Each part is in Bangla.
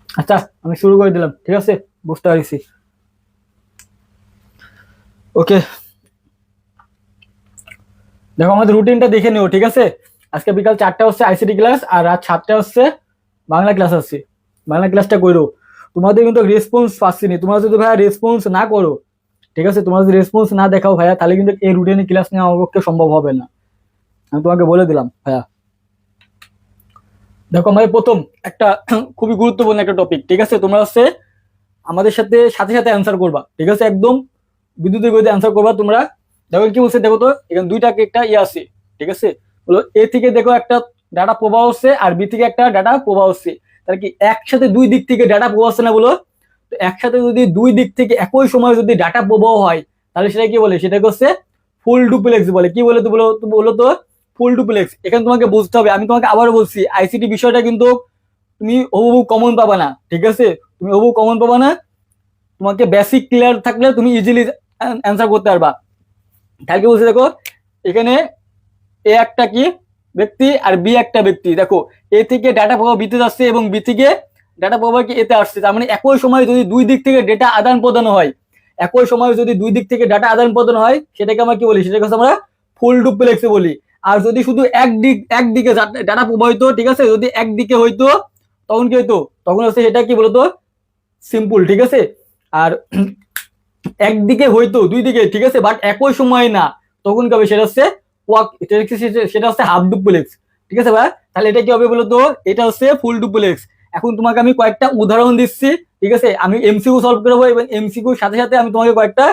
আচ্ছা, আমি শুরু করে দিলাম, ঠিক আছে? বুঝতে পারছি। ওকে, দেখো আমাদের রুটিনটা দেখে নিও, ঠিক আছে? আজকে বিকাল 4টা হচ্ছে আইসিটি ক্লাস, আর রাত 7টা হচ্ছে বাংলা ক্লাস আছে। বাংলা ক্লাসটা করো। তোমাদের কিন্তু রেসপন্স পাচ্ছি না, তোমরা যদি ভাইয়া রেসপন্স না করো, ঠিক আছে, তোমরা যদি রেসপন্স না দেখাও ভাইয়া, তাহলে কিন্তু এই রুটিনে ক্লাস নেওয়া আমার পক্ষে সম্ভব হবে না। আমি তোমাকে বলে দিলাম ভাইয়া। দেখো আমাদের প্রথম একটা খুবই গুরুত্বপূর্ণ একটা টপিক, ঠিক আছে? তোমরা হচ্ছে আমাদের সাথে সাথে সাথে অ্যান্সার করবা, ঠিক আছে? একদম বিদ্যুতের গতিতে অ্যান্সার করবা তোমরা। দেখো কি বলছে, দেখো তো এখানে দুইটা একটা ইয়ে আছে, ঠিক আছে? হলো এ থেকে দেখো একটা ডাটা প্রবাহ হচ্ছে, আর বি থেকে একটা ডাটা প্রবাহ হচ্ছে। তাহলে কি একসাথে দুই দিক থেকে ডাটা প্রবাহ হচ্ছে না বলো? তো একসাথে যদি দুই দিক থেকে একই সময় যদি ডাটা প্রবাহ হয়, তাহলে সেটা কি বলে? সেটাকে হচ্ছে ফুল ডুপ্লেক্স বলে। কি বলে তো বলো, তুমি বলো তো? Full duplex. এখানে তোমাকে বুঝতে হবে, আমি তোমাকে আবারও বলছি, আইসিটি বিষয়টা কিন্তু তুমি হুবহু কমন পাবা না, ঠিক আছে? তুমি হুবহু কমন পাবা না। তোমাকে বেসিক ক্লিয়ার থাকলে তুমি ইজিলি অ্যান্সার করতে পারবা। তাহলে কি বলছি দেখো, এখানে এ একটা কি ব্যক্তি আর বি একটা ব্যক্তি। দেখো এ থেকে ডাটা প্রবাহ বিতে যাচ্ছে এবং বি থেকে ডাটা প্রবাহ কি এতে আসছে। তার মানে একই সময় যদি দুই দিক থেকে ডেটা আদান প্রদান হয়, একই সময় যদি দুই দিক থেকে ডাটা আদান প্রদান হয়, সেটাকে আমরা কি বলি? সেটাকে আমরা ফুল ডুপ্লেক্স বলি। আর যদি শুধু একদিকে ডাটা প্রবাহিত, ঠিক আছে, যদি একদিকে হইতো, তখন কি হইতো? তখন হচ্ছে সেটা কি বলতো? সিম্পল, ঠিক আছে? আর একদিকে হইতো, দুই দিকে, ঠিক আছে, বাট একই সময় না, তখন কি হবে? সেটা হচ্ছে সেটা হচ্ছে হাফ ডুপ্লেক্স, ঠিক আছে ভাই? তাহলে এটা কি হবে বলতো? এটা হচ্ছে ফুল ডুপ্লেক্স। এখন তোমাকে আমি কয়েকটা উদাহরণ দিচ্ছি, ঠিক আছে? আমি এমসিকিউ সলভ করবো এবং এমসিকিউর সাথে সাথে আমি তোমাকে কয়েকটা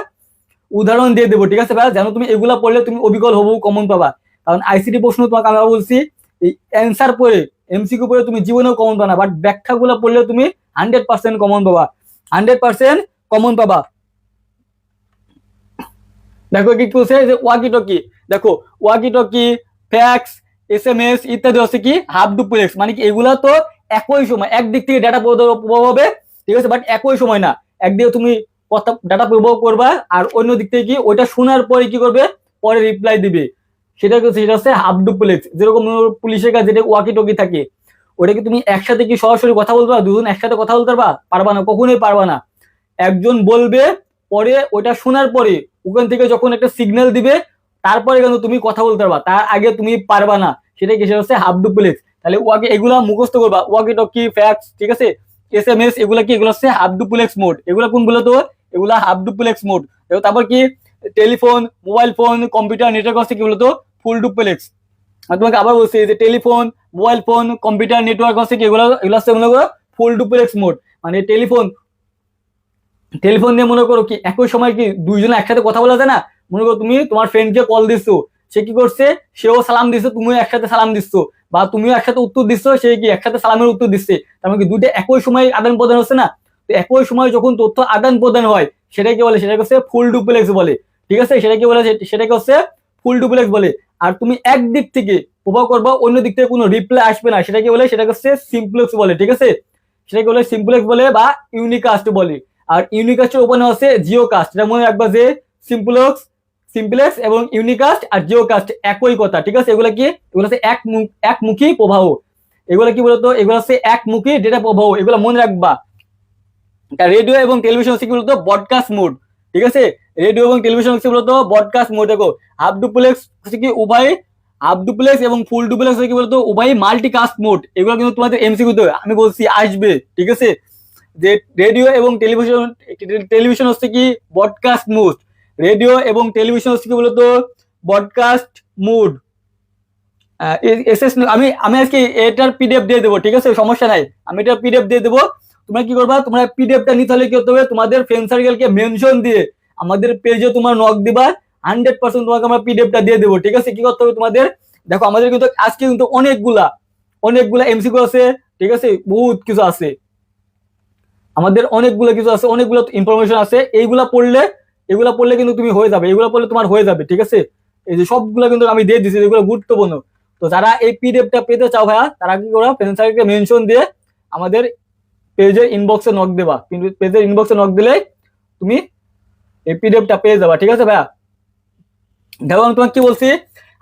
উদাহরণ দিয়ে দেবো, ঠিক আছে ভাই? যেন তুমি এগুলা পড়লে তুমি অবিকল হবো, কমন পাবা। কারণ আইসিটি প্রশ্ন তোমাকে আমি বলছি, এই অ্যান্সার পড়ে, এমসিকিউ পড়ে তুমি জীবনেও কমন পাবা না, বাট ব্যাখ্যাগুলো পড়লে তুমি 100% কমন পাবা, 100% কমন পাবা। দেখো কি বলছে যে ওয়াকি টকি। দেখো ওয়াকি টকি, ফ্যাক্স, এসএমএস ইত্যাদি হচ্ছে কি হাফ ডুপ্লেক্স। মানে কি এগুলা তো একই সময় একদিক থেকে ডাটা প্রবাহ হবে, ঠিক আছে, বাট একই সময় না। একদিকে তুমি কথা ডাটা প্রবাহ করবা, আর অন্য দিক থেকে কি ওইটা শোনার পরে কি করবে? পরে রিপ্লাই দিবে। সেটা হচ্ছে হাফ ডুপ্লেক্স। যেরকম পুলিশের কাছে যেটা ওয়াকি টকি থাকে, ওটা কি তুমি একসাথে কি সরাসরি কথা বলবা? দুজন একসাথে কথা বলতে পারবা? পারবা না, কখনোই পারবা না। একজন বলবে, পরে ওটা শোনার পরে ওখান থেকে যখন একটা সিগন্যাল দিবে, তারপরে কিন্তু তুমি কথা বলতে পারবা, তার আগে তুমি পারবা না। সেটা কি? সেটা হচ্ছে হাফ ডুপ্লেক্স। তাহলে ওয়াকি এগুলা মুখস্থ করবা, ওয়াকি টকি, ফ্যাক্স, ঠিক আছে, এসএমএস, এগুলা কি? এগুলো হচ্ছে হাফ ডুপ্লেক্স মোড। এগুলা কোনগুলো তো? এগুলা হাফ ডুপ্লেক্স মোড। তারপর কি telephone, mobile phone, computer network হচ্ছে কি বলতো? Full duplex. আর তোমাকে আবার বলছি যে telephone, mobile phone, computer network হচ্ছে কি? এগুলো এগুলো হচ্ছে ফুল ডুপ্লেক্স মোড। মানে টেলিফোন টেলিফোন দিয়ে মনে করো কি একই সময় কি দুইজনে একসাথে কথা বলা যায় না? মনে করো তুমি তোমার ফ্রেন্ডকে কল দিচ্ছ, সে কি করছে? সেও সালাম দিচ্ছে, তুমিও একসাথে সালাম দিচ্ছ, বা তুমিও একসাথে উত্তর দিচ্ছ, সে কি একসাথে সালামের উত্তর দিচ্ছে। তার মানে কি দুইটা একই সময় আদান প্রদান হচ্ছে না? তো একই সময় যখন তথ্য আদান প্রদান হয়, সেটাকে বলে, সেটাকে হচ্ছে ফুল ডুপ্লেক্স বলে, ঠিক আছে? সেটাকে বলে, সেটাকে হচ্ছে ফুল ডুপ্লেক্স বলে। আর তুমি একদিক থেকে প্রভাব করবা, অন্য দিক থেকে কোনো রিপ্লাই আসবে না, সেটাকে বলে, সেটাকে হচ্ছে সিমপ্লেক্স বলে, ঠিক আছে? সেটাকে বলে সিমপ্লেক্স বলে বা ইউনিকাস্ট বলে। আর ইউনিকাস্টের ওপেন আছে জিও কাস্ট। এটা মনে রাখবা যে সিম্পলেক্স সিম্পলেক্স এবং ইউনিকাস্ট আর জিও কাস্ট একই কথা, ঠিক আছে? এগুলো কি? এগুলো হচ্ছে একমুখী প্রবাহ। এগুলো কি বলতো? এগুলো হচ্ছে একমুখী ডেটা প্রবাহ, এগুলো মনে রাখবা। রেডিও এবং টেলিভিশন হচ্ছে কি বলতো? ব্রডকাস্ট মোড, ঠিক আছে? রেডিও এবং টেলিভিশন হচ্ছে বলতো ব্রডকাস্ট মোড। দেখো হাফ ডুপ্লেক্স হচ্ছে কি উভয়, হাফ ডুপ্লেক্স এবং ফুল ডুপ্লেক্স হচ্ছে কি বলতো? উভয় মাল্টিকাস্ট মোড। এগুলো কিন্তু তোমাদের এমসিকিউ তে আমি বলছি আসবে, ঠিক আছে? যে রেডিও এবং টেলিভিশন, টেলিভিশন হচ্ছে কি ব্রডকাস্ট মোড, রেডিও এবং টেলিভিশন হচ্ছে কি বলতো? Broadcast mode. এসএস আমি আমি আজকে এটার পিডিএফ দিয়ে দেবো, ঠিক আছে? সমস্যা নাই, আমি এটার পিডিএফ দিয়ে দেবো। তোমরা কি করবা? তোমরা পিডিএফটা নিতে হলে কি করতে হবে? তোমাদের ফ্রেন্ড সার্কেলকে মেনশন দিয়ে আমাদের পেজে তোমার নক দিবা, 100% তোমাকে আমরা পিডিএফটা দিয়ে দেবো, ঠিক আছে? কি করতে হবে তোমাদের? দেখো আমাদের কিন্তু আজকে কিন্তু অনেকগুলা অনেকগুলা এমসিকিউ আছে, ঠিক আছে, বহুত কিছু আছে, আমাদের অনেকগুলো কিছু আছে, অনেকগুলো ইনফরমেশন আছে। এগুলা পড়লে কিন্তু তুমি হয়ে যাবে, এগুলো পড়লে তোমার হয়ে যাবে, ঠিক আছে? এই যে সবগুলো কিন্তু আমি দিয়ে দিচ্ছি, এগুলো গুরুত্বপূর্ণ। তো যারা এই পিডিএফটা পেতে চাও ভাইয়া, তারা কি করো? ফ্রেন্ডসারকে মেনশন দিয়ে আমাদের পেজের ইনবক্সে নক দেবা, কিন্তু পেজের ইনবক্সে নক দিলে তুমি এই পিডিএফটা পেয়ে যাবা, ঠিক আছে ভাইয়া? দেখো আমি তোমাকে কি বলছি,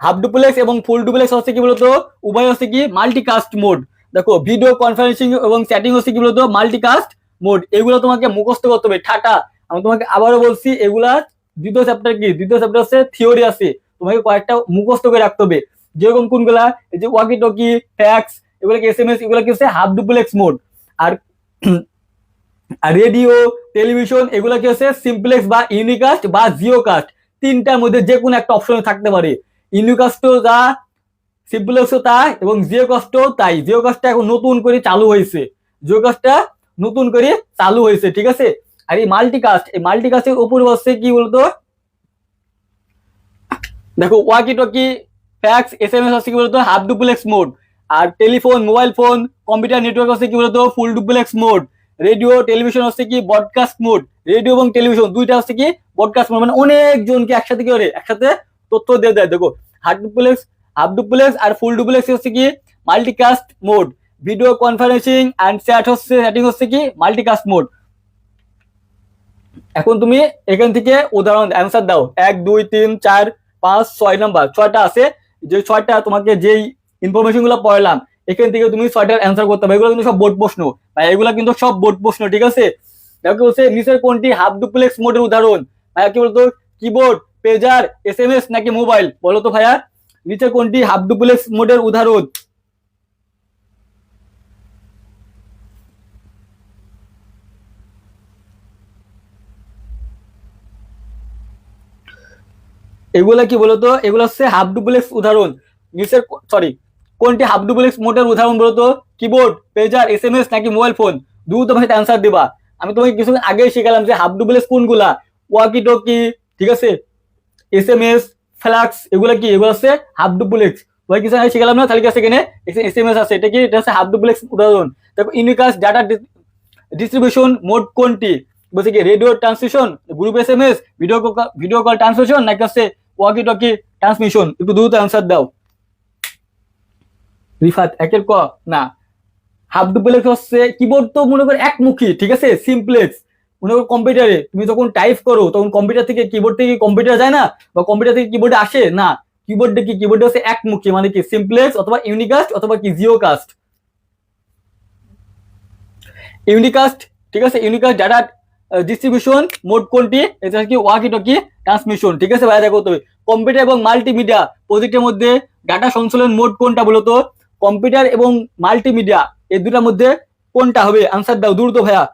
হাফ ডুপ্লেক্স এবং ফুল ডুপ্লেক্স হচ্ছে কি বলতো? উভয় হচ্ছে কি মাল্টিকাস্ট মোড। দেখো ভিডিও কনফারেন্সিং এবং চ্যাটিং হচ্ছে কি বলতো মাল্টিকাস্ট মোড, এগুলো তোমাকে মুখস্থ করতে হবে ঠাটা। আমি তোমাকে আবারও বলছি, এগুলা দ্বিতীয় চ্যাপ্টার কি, দ্বিতীয় চ্যাপ্টার হচ্ছে থিওরি আছে, তোমাকে কয়েকটা মুখস্থ করে রাখতে হবে। যেরকম কোনগুলা, এই যে ওয়াকি টকি, ফ্যাক্স, এগুলো কি এসএমএস, এগুলো কি হচ্ছে হাফ ডুপ্লেক্স মোড। আর রেডিও, টেলিভিশন, এগুলো কি হচ্ছে সিমপ্লেক্স বা ইউনিকাস্ট বা জিওকাস্ট, তিনটার মধ্যে যে কোনো একটা অপশন থাকতে পারে। ইউনিকাস্টও যা, সিম্পলেক্সও তাই, এবং জিওকাস্টও তাই। জিওকাস্টটা এখন নতুন করে চালু হয়েছে, জিওকাস্টটা নতুন করে চালু হয়েছে, ঠিক আছে। আর এই মাল্টিকাস্ট, এই মাল্টিকাস্টের উপর হচ্ছে কি বলতো, দেখো ওয়াকি টকি, ফ্যাক্স, এসএমএস হচ্ছে কি বলতো হাফ ডুপ্লেক্স মোড। আর telephone, mobile phone, computer network হচ্ছে কি বলতো full duplex mode. Radio, television হচ্ছে কি ব্রডকাস্ট মোড। রেডিও এবং টেলিভিশন দুইটা হচ্ছে কি ব্রডকাস্ট মোড, মানে অনেকজনকে একসাথে কি করে, একসাথে তথ্য দিয়ে দেয়। দেখো হাফ ডুপ্লেক্স, হাফ ডুপ্লেক্স আর ফুল ডুপ্লেক্স হচ্ছে কি multicast mode. Video conferencing and chatting হচ্ছে কি মাল্টিকাস্ট মোড। এখন তুমি এখান থেকে উদাহরণ অ্যান্সার দাও, 1 2 3 4 5 6 নাম্বার, 6টা আছে, যে 6টা তোমাকে যেই ইনফরমেশন গুলো পড়লাম এখান থেকে তুমি 6টার অ্যান্সার করতে হবে। এগুলো কিন্তু সব বোর্ড প্রশ্ন, ভাই এগুলো কিন্তু সব বোর্ড প্রশ্ন, ঠিক আছে। দেখো বলছে নিচের কোনটি হাফ ডুপ্লেক্স মোডের উদাহরণ, ভাইয়া কি বলতো কিবোর্ড, পেজার, এসএমএস নাকি মোবাইল, বলো তো ভাইয়া নিচের কোনটি হাফ ডুপ্লেক্স মোডের উদাহরণ। এগুলা কি বলতো, এগুলো হচ্ছে হাফ ডুপ্লেক্স উদাহরণ। নিচের সরি, কোনটি হাফ ডুপ্লেক্স মোডের উদাহরণ বলতো, কিবোর্ড, পেজার, এসএমএস নাকি মোবাইল ফোন, দ্রুত ভাই অ্যান্সার দিবা। আমি তোমাকে কিছুদিন আগে শিখালাম যে হাফ ডুপ্লেক্স কোনগুলা, ওয়াকি টকি, ঠিক আছে, এসএমএস, ফ্ল্যাক্স, এগুলা কি, এগুলো হচ্ছে হাফ ডুপ্লেক্স। তোমাকে কিছু আগে শিখালাম না, তাহলে কি আছে এখানে এসএমএস আছে, এটা কি, এটা হচ্ছে হাফ ডুপ্লেক্স উদাহরণ। তারপর ইউনিকাস্ট ডাটা ডিস্ট্রিবিউশন মোড কোনটি, বলছে কি radio transmission, group SMS, video call transmission নাকি হচ্ছে ওয়াকি টকি ট্রান্সমিশন, একটু দ্রুত অ্যান্সার দাও। রিফাত একের ক না, হাফ ডুপ্লেক্স হচ্ছে কিবোর্ড তো মনে করো একমুখী, ঠিক আছে, সিমপ্লেক্স। মনে করো কম্পিউটারে তুমি যখন টাইপ করো তখন কম্পিউটার থেকে কিবোর্ড থেকে কম্পিউটার যায় না, বা কম্পিউটার থেকে কিবোর্ডে আসে না, কিবোর্ডে কি, কিবোর্ডে হচ্ছে একমুখী, মানে কি সিমপ্লেক্স অথবা ইউনিকাস্ট অথবা কি জিওকাস্ট। ইউনিকাস্ট, ঠিক আছে, ইউনিকাস্ট ডাটা ডিস্ট্রিবিউশন মোড কোনটি, এটা কি ওয়াকি টকি ট্রান্সমিশন, ঠিক আছে ভাই। দেখো তুমি কম্পিউটার এবং মাল্টিমিডিয়া প্রজেক্টের মধ্যে ডাটা সংকলন মোড কোনটা বলতো, কম্পিউটার এবং মাল্টিমিডিয়া এই দুটার মধ্যে কোনটা হবে, আনসার দাও দ্রুত ভাইয়া।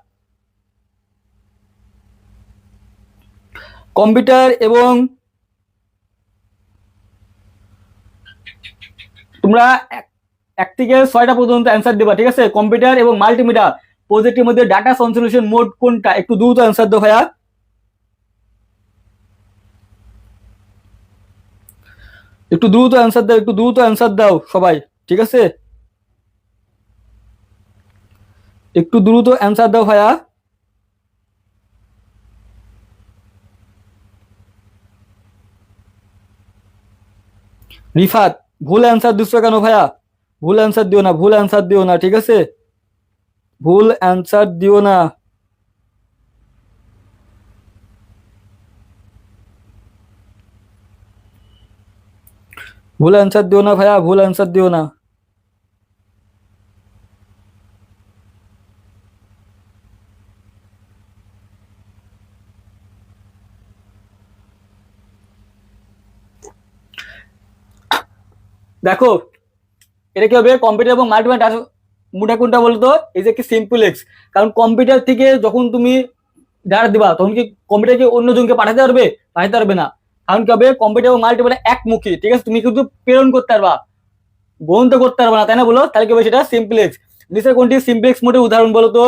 কম্পিউটার এবং, তোমরা 1 থেকে 6টা পর্যন্ত অ্যান্সার দেবা, ঠিক আছে। কম্পিউটার এবং মাল্টিমিডিয়া প্রজেক্টের মধ্যে ডাটা সংসলিউশন মোড কোনটা, একটু দ্রুত অ্যান্সার দাও ভাইয়া। একটু দ্রুত অ্যান্সার দাও, একটু দ্রুত অ্যান্সার দাও সবাই, ঠিক আছে, একটু দ্রুত অ্যান্সার দাও ভাইয়া। রিফাত ভুল অ্যান্সার দিচ্ছ কেন ভাইয়া, ভুল অ্যান্সার দিও না, ভুল অ্যান্সার দিও না, ঠিক আছে, ভুল অ্যান্সার দিও না। ভুল অ্যান্সার দিও না ভাইয়া, ভুল অ্যান্সার দিও না। দেখো এটা কি হবে, কম্পিউটার এবং মাল্টিমিডিয়া মোডা কোনটা বলতো, এই যে কি সিম্পলেক্স। কারণ কম্পিউটার থেকে যখন তুমি ডাটা দিবা তখন কি কম্পিউটারকে অন্যজনকে পাঠাতে পারবে, পাঠাতে পারবে না। কারণ কি হবে, কম্পিউটার এবং মাল্টিমিডিয়া একমুখী, ঠিক আছে, তুমি কিন্তু প্রেরণ করতে পারবা, গ্রহণ তো করতে পারবে না, তাই না বলো, তাহলে কি হবে সেটা সিম্পলেক্স। নিচের কোনটি সিম্পলেক্স মোডের উদাহরণ বলো তো,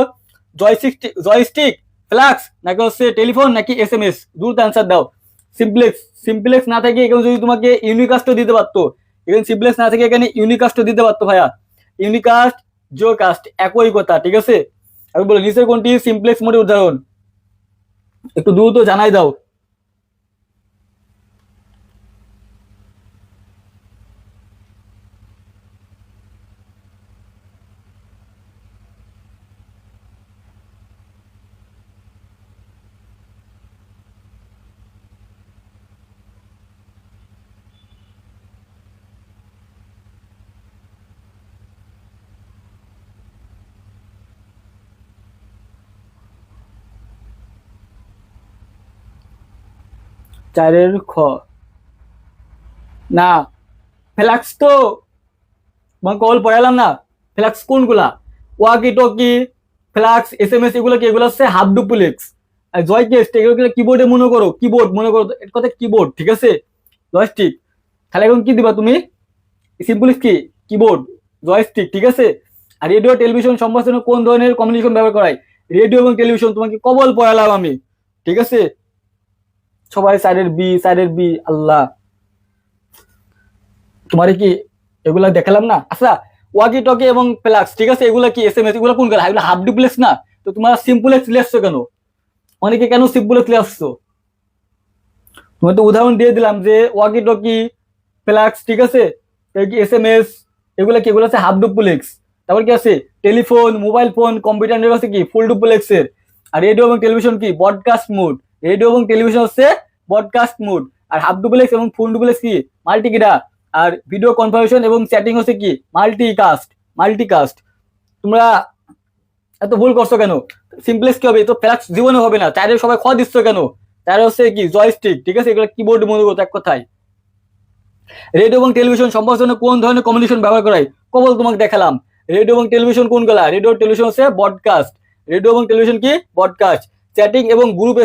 জয়স্টিক, ফ্ল্যাক্স নাকি হচ্ছে টেলিফোন নাকি এসএমএস, দ্রুত অ্যান্সার দাও। সিম্পলেক্স, সিম্পলেক্স না থাকে এখানে যদি তোমাকে ইউনিকাস্টও দিতে পারতো, এখানে সিম্পলেক্স না থেকে এখানে ইউনিকাস্টও দিতে পারতো ভাইয়া। ইউনিকাস্ট, জিওকাস্ট একই কথা, ঠিক আছে। আমি বলো নিচের কোনটি সিম্পলেক্স মোডের উদাহরণ, একটু দ্রুত জানাই দাও। 4 খ না, ফ্ল্যাক্স তো তোমাকে কল পড়ালাম না। ফ্ল্যাক্স কোনগুলা? ওয়াকি টকি, ফ্ল্যাক্স, SMS, এগুলো কি? এগুলো হচ্ছে হাফ ডুপ্লেক্স। আর জয়কেস্ট এগুলো কিবোর্ডে মনে করো, কিবোর্ড মনে করো, এর কথা কিবোর্ড, ঠিক আছে, জয়স্টিক। তাহলে এখন কি দিবা তুমি? সিম্পলি কি? কিবোর্ড, জয়স্টিক, ঠিক আছে। আর রেডিও টেলিভিশন সম্ভাষণে কোন ধরনের কমিউনিকেশন ব্যবহার করা হয়? রেডিও এবং টেলিভিশন তোমাকে কবল পড়ালাম আমি, ঠিক আছে। সবাই সাইডের বি, আল্লাহ, তোমারে কি এগুলা দেখালাম না? আচ্ছা, ওয়াকি টকি এবং ফ্ল্যাক্স, ঠিক আছে, এগুলা কি? SMS, এগুলো কোন গেলা? এগুলো হাফ ডুপ্লেক্স না? তো তোমরা সিম্পলেক্স লিয়ে আসছো কেন? অনেকে কেন সিম্পলেক্স লিয়ে আসছো? তোমার তো উদাহরণ দিয়ে দিলাম যে ওয়াকি টকি, ফ্ল্যাক্স, ঠিক আছে, SMS, এগুলা কি? এগুলো আছে হাফ ডুপ্লেক্স। তারপর কি আছে? টেলিফোন, মোবাইল ফোন, কম্পিউটার আছে কি? ফুল ডুপ্লেক্সের। আর রেডিও এবং টেলিভিশন কি? Broadcast mode. রেডিও এবং টেলিভিশন হচ্ছে ব্রডকাস্ট মোড। আর হাফ ডুপ্লেক্স এবং ফুল ডুপ্লেক্স কি? মাল্টিকিডা। আর ভিডিও কনফারেন্স এবং চ্যাটিং হচ্ছে কি? মাল্টিকাস্ট। তোমরা এত ভুল করছো কেন? সিম্পলেক্স কি হবে? তো ফ্ল্যাক্স জীবনে হবে না। চাইরে সবাই খ দিচ্ছ কেন? চাইরে হচ্ছে কি? জয়স্টিক, ঠিক আছে, এগুলো কিবোর্ড মনে করতো এক কথায়। রেডিও এবং টেলিভিশন সম্ভাষণে কোন ধরনের কমিউনিকেশন ব্যবহার করা হয়? কবল তোমাকে দেখালাম। রেডিও এবং টেলিভিশন কোনগুলা? রেডিও টেলিভিশন হচ্ছে ব্রডকাস্ট। রেডিও এবং টেলিভিশন কি? ব্রডকাস্ট। চ্যাটিং এবং গ্রুপ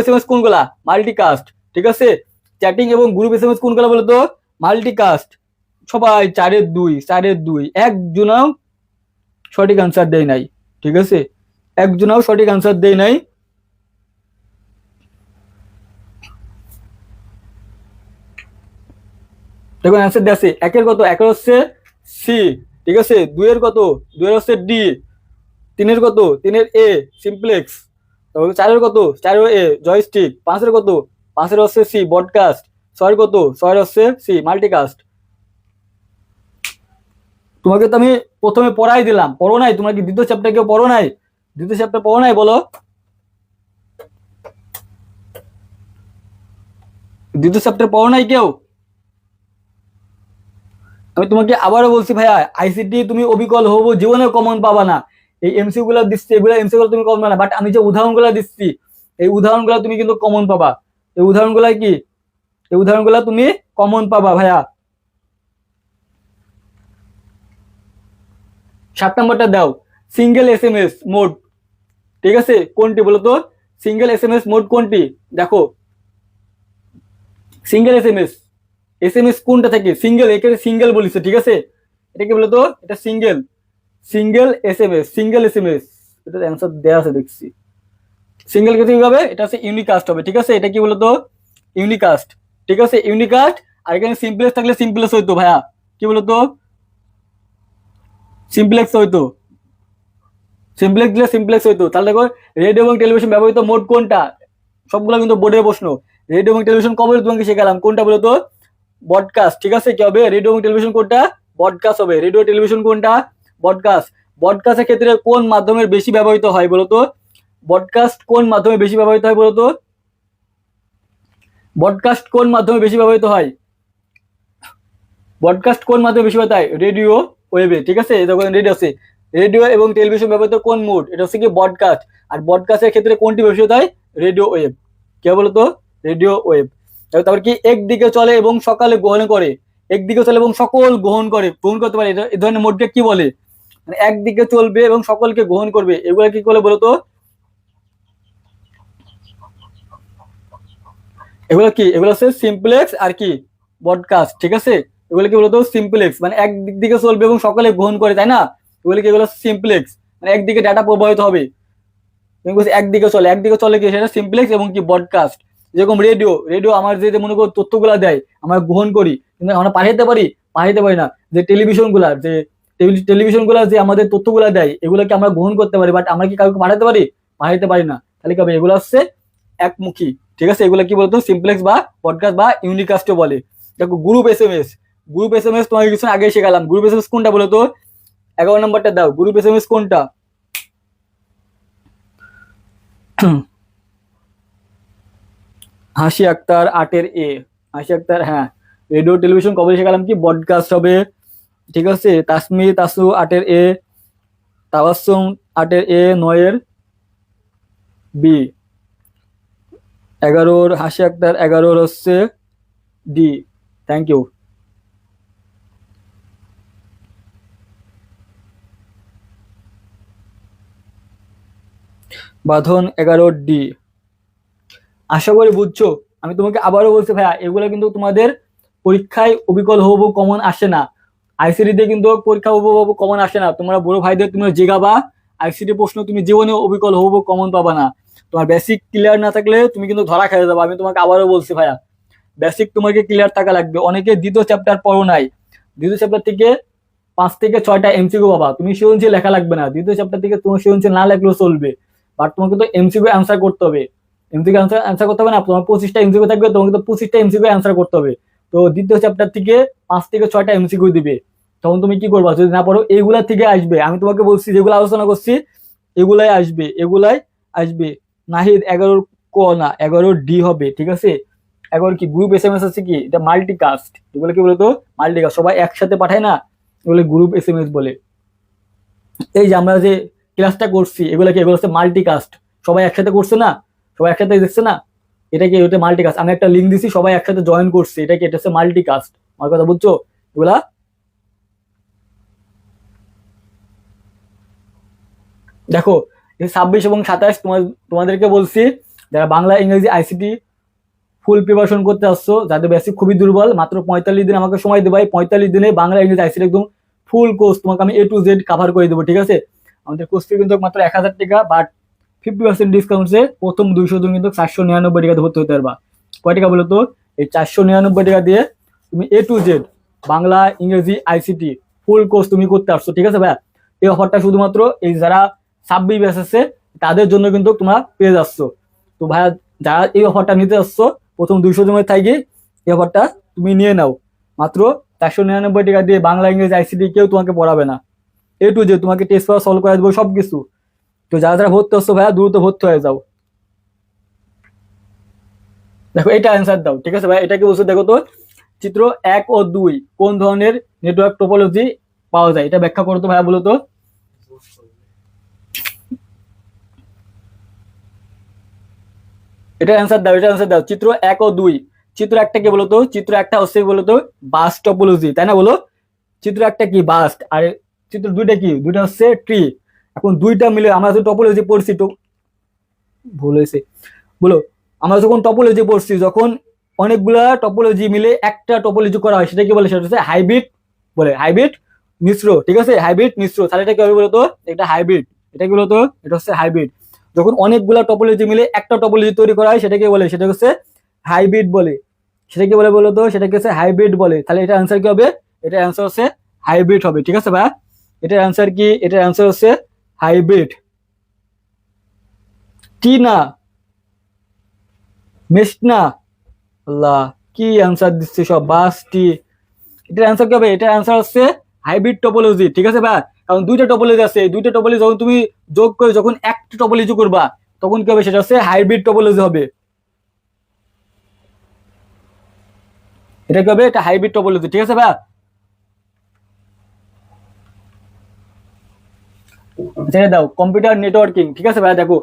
SMS কোনগুলা? মাল্টিকাস্ট, ঠিক আছে। চ্যাটিং এবং গ্রুপ SMS কোনগুলা বলো তো? মাল্টিকাস্ট। সবাই 4-2 একজনাও সঠিক আনসার দেয় নাই, ঠিক আছে, একজনাও সঠিক আনসার দেয় নাই। দেখুন অ্যান্সার দেওয়া আছে। একের কত? একের হচ্ছে সি, ঠিক আছে। দুইয়ের কত? দুইয়ের হচ্ছে ডি। তিনের কত? তিনের এ, সিম্পলেক্স। চারের কত? চারের এ, জয়স্টিক। পাঁচের কত? পাঁচের হচ্ছে সি, ব্রডকাস্ট। ছয়ের কত? ছয়ের হচ্ছে সি, মাল্টিকাস্ট। তোমাকে তো আমি প্রথমে পড়াই দিলাম, পড়ো নাই? তোমরা কি দ্বিতীয় চ্যাপ্টার কেউ পড়ো নাই? দ্বিতীয় চ্যাপ্টার পড়ো নাই বলো? দ্বিতীয় চ্যাপ্টার পড়ো নাই কেউ? আমি তোমাকে আবারও বলছি ভাইয়া, আইসিটি তুমি অবিকল হবো, জীবনে কমন পাবা না। এই এমসিকিউ গুলো দিচ্ছি, এগুলো এমসিকিউ তুমি কমন পাবা না, বাট আমি যে উদাহরণগুলো দিচ্ছি, এই উদাহরণগুলো তুমি কিন্তু কমন পাবা। এই উদাহরণগুলো কি? এই উদাহরণগুলো তুমি কমন পাবা ভাইয়া। 7 নম্বরটা দাও। সিঙ্গেল SMS মোড, ঠিক আছে, কোনটি বলো তো? সিঙ্গেল SMS মোড কোনটি? দেখো, সিঙ্গেল SMS কোনটা থেকে? সিঙ্গেল, একে সিঙ্গেল বলিছে, ঠিক আছে, এটা কি বলতো? এটা সিঙ্গেল SMS। এটা অ্যান্সার দেয়া আছে দেখছি। সিঙ্গেল কি হবে? এটা হচ্ছে ইউনিকাস্ট হবে, ঠিক আছে। এটা কি বলতো? ইউনিকাস্ট, ঠিক আছে, ইউনিকাস্ট। আর এখানে সিম্পলেক্স থাকলে সিম্পলেক্স হইতো ভাইয়া, কি বলতো? সিম্পলেক্স হইতো, সিম্পলেক্স হইতো। তাহলে দেখো, রেডিও এবং টেলিভিশন ব্যবহৃত মোড কোনটা? সবগুলো কিন্তু বোর্ডের প্রশ্ন। রেডিও এবং টেলিভিশন কবে তোমাকে শেখালাম, কোনটা বলতো? ব্রডকাস্ট, ঠিক আছে। কি হবে? রেডিও এবং টেলিভিশন কোনটা? ব্রডকাস্ট হবে। রেডিও টেলিভিশন কোনটা? ব্রডকাস্ট। ব্রডকাস্টের ক্ষেত্রে কোন মাধ্যমের বেশি ব্যবহৃত হয় বলতো? ব্রডকাস্ট কোন মাধ্যমে বেশি ব্যবহৃত হয় বলতো? ব্রডকাস্ট কোন মাধ্যমে বেশি ব্যবহৃত হয়? ব্রডকাস্ট কোন মাধ্যমে বেশি ব্যবহৃত হয়? রেডিও ওয়েবে, ঠিক আছে। যখন রেডিও আছে, রেডিও এবং টেলিভিশন ব্যবহৃত কোন মোড? এটা হচ্ছে কি? ব্রডকাস্ট। আর ব্রডকাস্টের ক্ষেত্রে কোনটি বেশি হয়? Radio wave. কে বলতো? Radio wave. তারপর কি? একদিকে চলে এবং সকালে গ্রহণ করে, একদিকে চলে এবং সকল গ্রহণ করতে পারে, এই ধরনের মোডকে কি বলে? মানে একদিকে চলবে এবং সকলকে গ্রহণ করবে, এগুলো কি বলে বলতো? এগুলো কি? এগুলো হচ্ছে সিম্পলেক্স আর কি ব্রডকাস্ট, ঠিক আছে। এগুলো কি বলতো? সিম্পলেক্স, মানে একদিক দিকে চলবে এবং সকলে গ্রহণ করে, তাই না? এগুলো কি? এগুলো সিম্পলেক্স, মানে একদিকে ডাটা প্রবাহিত হবে। একদিকে চলে কি? সেটা সিম্পলেক্স এবং কি ব্রডকাস্ট। যেরকম রেডিও আমার যে মনে করো তথ্যগুলা দেয়, আমরা গ্রহণ করি, কিন্তু আমরা পাঠাইতে পারি না। যে টেলিভিশন গুলা যে আমাদের তথ্যগুলা দেয়, এগুলোকে আমরা গ্রহণ করতে পারি, বাট আমরা কি কাউকে পাঠাইতে পারি না। তাহলে কি হবে? এগুলো হচ্ছে একমুখী, ঠিক আছে। এগুলো কি বলতো? সিম্পলেক্স বা ব্রডকাস্ট বা ইউনিকাস্টও বলে। দেখো, গ্রুপ SMS তোমাকে কিছু আগে শেখালাম। গ্রুপ SMS কোনটা বলতো? 11 নম্বরটা দাও। গ্রুপ SMS কোনটা? হাসি আক্তার 8-এ। হাসি আক্তার, হ্যাঁ। রেডিও টেলিভিশন কবে শেখালাম? কি? ব্রডকাস্ট হবে, ঠিক আছে। তাসু 8-এ। তাবাসসুম 8-এ, 9-এর বি। 11 হাসি আক্তার, 11 হচ্ছে ডি। Thank you. বাঁধন 11 ডি। আশা করি বুঝছো। আমি তোমাকে আবারও বলছি ভাইয়া, এগুলো কিন্তু তোমাদের পরীক্ষায় অবিকল হবু কমন আসে না। আইসিডিতে কিন্তু পরীক্ষা হবু কমন আসে না। তোমরা বড় ভাইদের তুমি জিগাবা, আইসিডি প্রশ্ন তুমি জীবনে অবিকল হবু কমন পাবা না। তোমার বেসিক ক্লিয়ার না থাকলে তুমি কিন্তু ধরা খেয়ে যাবে। আমি তোমাকে আবারও বলছি ভাইয়া, বেসিক তোমাকে ক্লিয়ার থাকা লাগবে। অনেকে দ্বিতীয় চ্যাপ্টার পড়ো নাই, দ্বিতীয় চ্যাপ্টার থেকে 5 থেকে 6টা এমসিকিউ পাবা। তুমি সৃজনশীল লেখা লাগবে না, দ্বিতীয় চ্যাপ্টার থেকে তোমার সৃজনশীল না লেখলেও চলবে, বাট তোমাকে তো এমসিকিউ অ্যান্সার করতে হবে। এমসিকিউ অ্যান্সার করতে হবে না, তোমার 25টা এমসিকিউ থাকবে, তোমাকে তো 25টা এমসিকিউ অ্যান্সার করতে হবে। তো দ্বিতীয় চ্যাপ্টার থেকে 5 থেকে 6টা এমসিকিউ দিবে, তখন তুমি কি করবা যদি না পড়ো? এইগুলা থেকে আসবে। আমি তোমাকে বলছি যেগুলো আলোচনা করছি এগুলাই আসবে, এগুলাই আসবে। নাহিদ 11 ক না, 11 ডি হবে, ঠিক আছে। 11 কি গ্রুপ এসএমএস আছে কি, এটা মাল্টিকাস্ট। এগুলো কি বলতো? মাল্টিকাস্ট, সবাই একসাথে পাঠায় না, এগুলো গ্রুপ এসএমএস বলে। এই যে আমরা যে ক্লাসটা করছি এগুলো কি, এগুলো হচ্ছে মাল্টিকাস্ট। সবাই একসাথে করছে না, সবাই একসাথে দেখছে না, এটা কি, এটা মাল্টিকাস্ট। আমি একটা লিঙ্ক দিছি, সবাই একসাথে জয়েন করছে, এটা কি, এটা হচ্ছে মাল্টিকাস্ট। আমার কথা বুঝছো? এগুলা দেখো, এই 26 এবং 27 তোমাদেরকে বলছি, যারা বাংলা ইংরেজি আইসিটি ফুল প্রিপারেশন করতে আসছো, যাদের বেসিক খুবই দুর্বল, মাত্র 45 দিন আমাকে সময় দেবে। 45 দিনে বাংলা ইংরেজি আইসিটি একদম ফুল কোর্স তোমাকে আমি A to Z কভার করে দেবো, ঠিক আছে। আমাদের কোর্স ফি কিন্তু মাত্র 1000 টাকা, বাট 50% ডিসকাউন্টে প্রথম 200 জন কিন্তু 499 টাকাতে ভর্তি হতে পারবা। কয় টাকা বলো তো? এই 499 টাকা দিয়ে তুমি A to Z বাংলা ইংরেজি আইসিটি ফুল কোর্স তুমি করতে আসছো, ঠিক আছে ভাইয়া। এই অফারটা শুধুমাত্র এই যারা 26 ব্যাচ আছে তাদের জন্য কিন্তু তোমরা পেয়ে যাচ্ছ। তো ভাইয়া, যারা এই অফারটা নিতে আসছো প্রথম 200 জনের থাকি, এই অফারটা তুমি নিয়ে নাও। মাত্র 499 টাকা দিয়ে বাংলা ইংরেজি আইসিটি কেউ তোমাকে পড়াবে না। A to Z তোমাকে টেস্ট পেপার সলভ করে দেবো সবকিছু। তো যারা যারা ভর্তি হচ্ছ ভাইয়া, দ্রুত ভর্তি হয়ে যাও। দেখো এটা অ্যান্সার দাও, ঠিক আছে ভাই। এটা কি বলছো দেখো তো, চিত্র 1 ও 2 কোন ধরনের নেটওয়ার্ক টোপোলজি পাওয়া যায়, এটা ব্যাখ্যা করো তো ভাইয়া, বলো তো। এটা অ্যান্সার দাও, এটা অ্যান্সার দাও। চিত্র 1 ও 2, চিত্র একটা কি বলতো? চিত্র একটা হচ্ছে বলতো বাস টপোলজি, তাই না? বলো, চিত্র একটা কি বাস্ট, আর চিত্র দুইটা কি, দুইটা হচ্ছে ট্রি। এখন দুইটা মিলে আমরা যে টপোলজি পড়ছি, তো ভুল হয়েছে, বলো। আমরা যখন টপোলজি পড়ছি, যখন অনেকগুলা টপোলজি মিলে একটা টপোলজি করা হয়, সেটা কি বলে? সেটা হচ্ছে হাইব্রিড বলে, হাইব্রিড মিশ্র, ঠিক আছে, হাইব্রিড মিশ্র। তাহলে এটা কি হবে বলতো? এটা হাইব্রিড। এটা কি বলতো? এটা হচ্ছে হাইব্রিড। যখন অনেকগুলা টপোলজি মিলে একটা টপোলজি তৈরি করা হয়, সেটাকে বলে, সেটা হচ্ছে হাইব্রিড বলে। সেটা কি বলে বলতো? সেটাকে হচ্ছে হাইব্রিড বলে। তাহলে এটা অ্যান্সার কি হবে? এটা অ্যান্সার হচ্ছে হাইব্রিড হবে, ঠিক আছে ভাই। এটার অ্যান্সার কি? এটার অ্যান্সার হচ্ছে হাইব্রিড। টি না, মেশনা। আল্লাহ, কি অ্যান্সার দিচ্ছে সব, বাস টি। এটার অ্যান্সার কি হবে? এটার অ্যান্সার হচ্ছে হাইব্রিড টপোলজি, ঠিক আছে ভাই। কারণ দুইটা টপোলজি আছে, এই দুইটা টপোলজি যখন তুমি যোগ করে যখন একটা টপোলজি করবা, তখন কি হবে? সেটা হচ্ছে হাইব্রিড টপোলজি হবে। এটা কি হবে? এটা হাইব্রিড টপোলজি, ঠিক আছে ভাই। ছেড়ে দাও কম্পিউটার নেটওয়ার্কিং, ঠিক আছে ভাই। দেখো,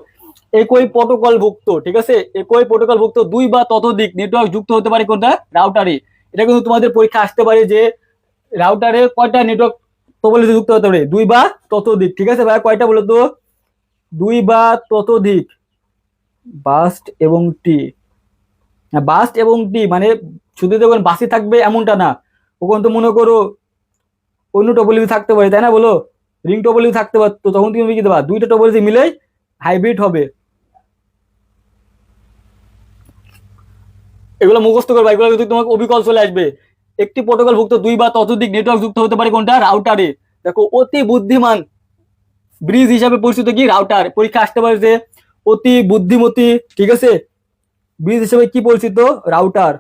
একই প্রোটোকল ভুক্ত, ঠিক আছে, একই প্রোটোকল ভুক্ত দুই বা ততোধিক নেটওয়ার্ক যুক্ত হতে পারে কোনটা? রাউটারে। এটা কিন্তু তোমাদের পরীক্ষা আসতে পারে যে রাউটারে কয়টা নেটওয়ার্ক টপোলজি যুক্ত হতে পারে? দুই বা ততোধিক, ঠিক আছে ভাই। কয়টা বলো তো? দুই বা ততোধিক। বাস্ট এবং টি, বাস্ট এবং টি মানে শুধু যখন বাসি থাকবে এমনটা না, ওখানে তো মনে করো অন্য টপোলজি থাকতে পারে, তাই না? বলো, রিং টপোলজি থাকতে পারতো, তখন তুমি কি দেবা? দুইটা টপোলজি মিলেই হাইব্রিড হবে। এগুলো মুখস্থ করবা, এগুলো যদি তোমাকে অবিকল চলে আসবে। একটি প্রোটোকল ভুক্ত দুই বা ততোধিক নেটওয়ার্ক যুক্ত হতে পারে কোনটা? রাউটারে। দেখো, অতি বুদ্ধিমান ব্রিজ হিসাবে পরিচিত কি? রাউটার। পরীক্ষা আসতে পারে যে অতি বুদ্ধিমতী, ঠিক আছে, ব্রিজ হিসেবে কি পরিচিত? রাউটার।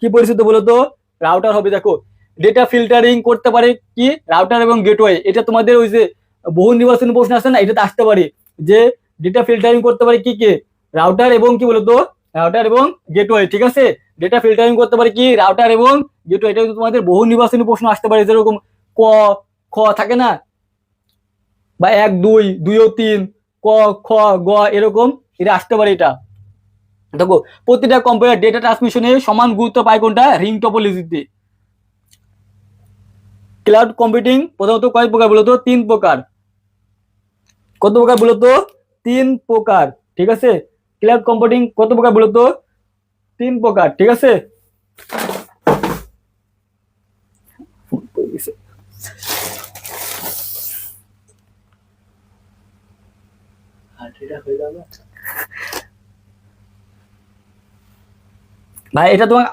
কি পরিচিত বলো তো? রাউটার হবে। দেখো, ডেটা ফিল্টারিং করতে পারে কি? রাউটার এবং গেটওয়ে। এটা তোমাদের ওই যে বহু নির্বাচনী প্রশ্ন আছে না, এটাতে আসতে পারে যে ডেটা ফিল্টারিং করতে পারে কি কি? রাউটার এবং কি বলতো? রাউটার এবং গেটওয়ে, ঠিক আছে। ডেটা ফিল্টারিং করতে পারে কি? রাউটার এবং গেটওয়ে। এটা তোমাদের বহু নির্বাচনী প্রশ্ন আসতে পারে, যেরকম ক খ থাকে না, বা 1 2 2 ও 3, ক খ গ, এরকম এটা আসতে পারে এটা। দেখো প্রতিটা কম্পিউটার ডেটা ট্রান্সমিশনে সমান গুরুত্ব পায় কোনটা, রিং টপোলজিতে। ক্লাউড কম্পিউটিং প্রথমত কয় প্রকার বলতো, 3 প্রকার। কত প্রকার বলতো, 3 প্রকার, ঠিক আছে। ক্লাউড কম্পিউটিং কত প্রকার বলতো, 3 প্রকার, ঠিক আছে। ভাই এটা তোমার,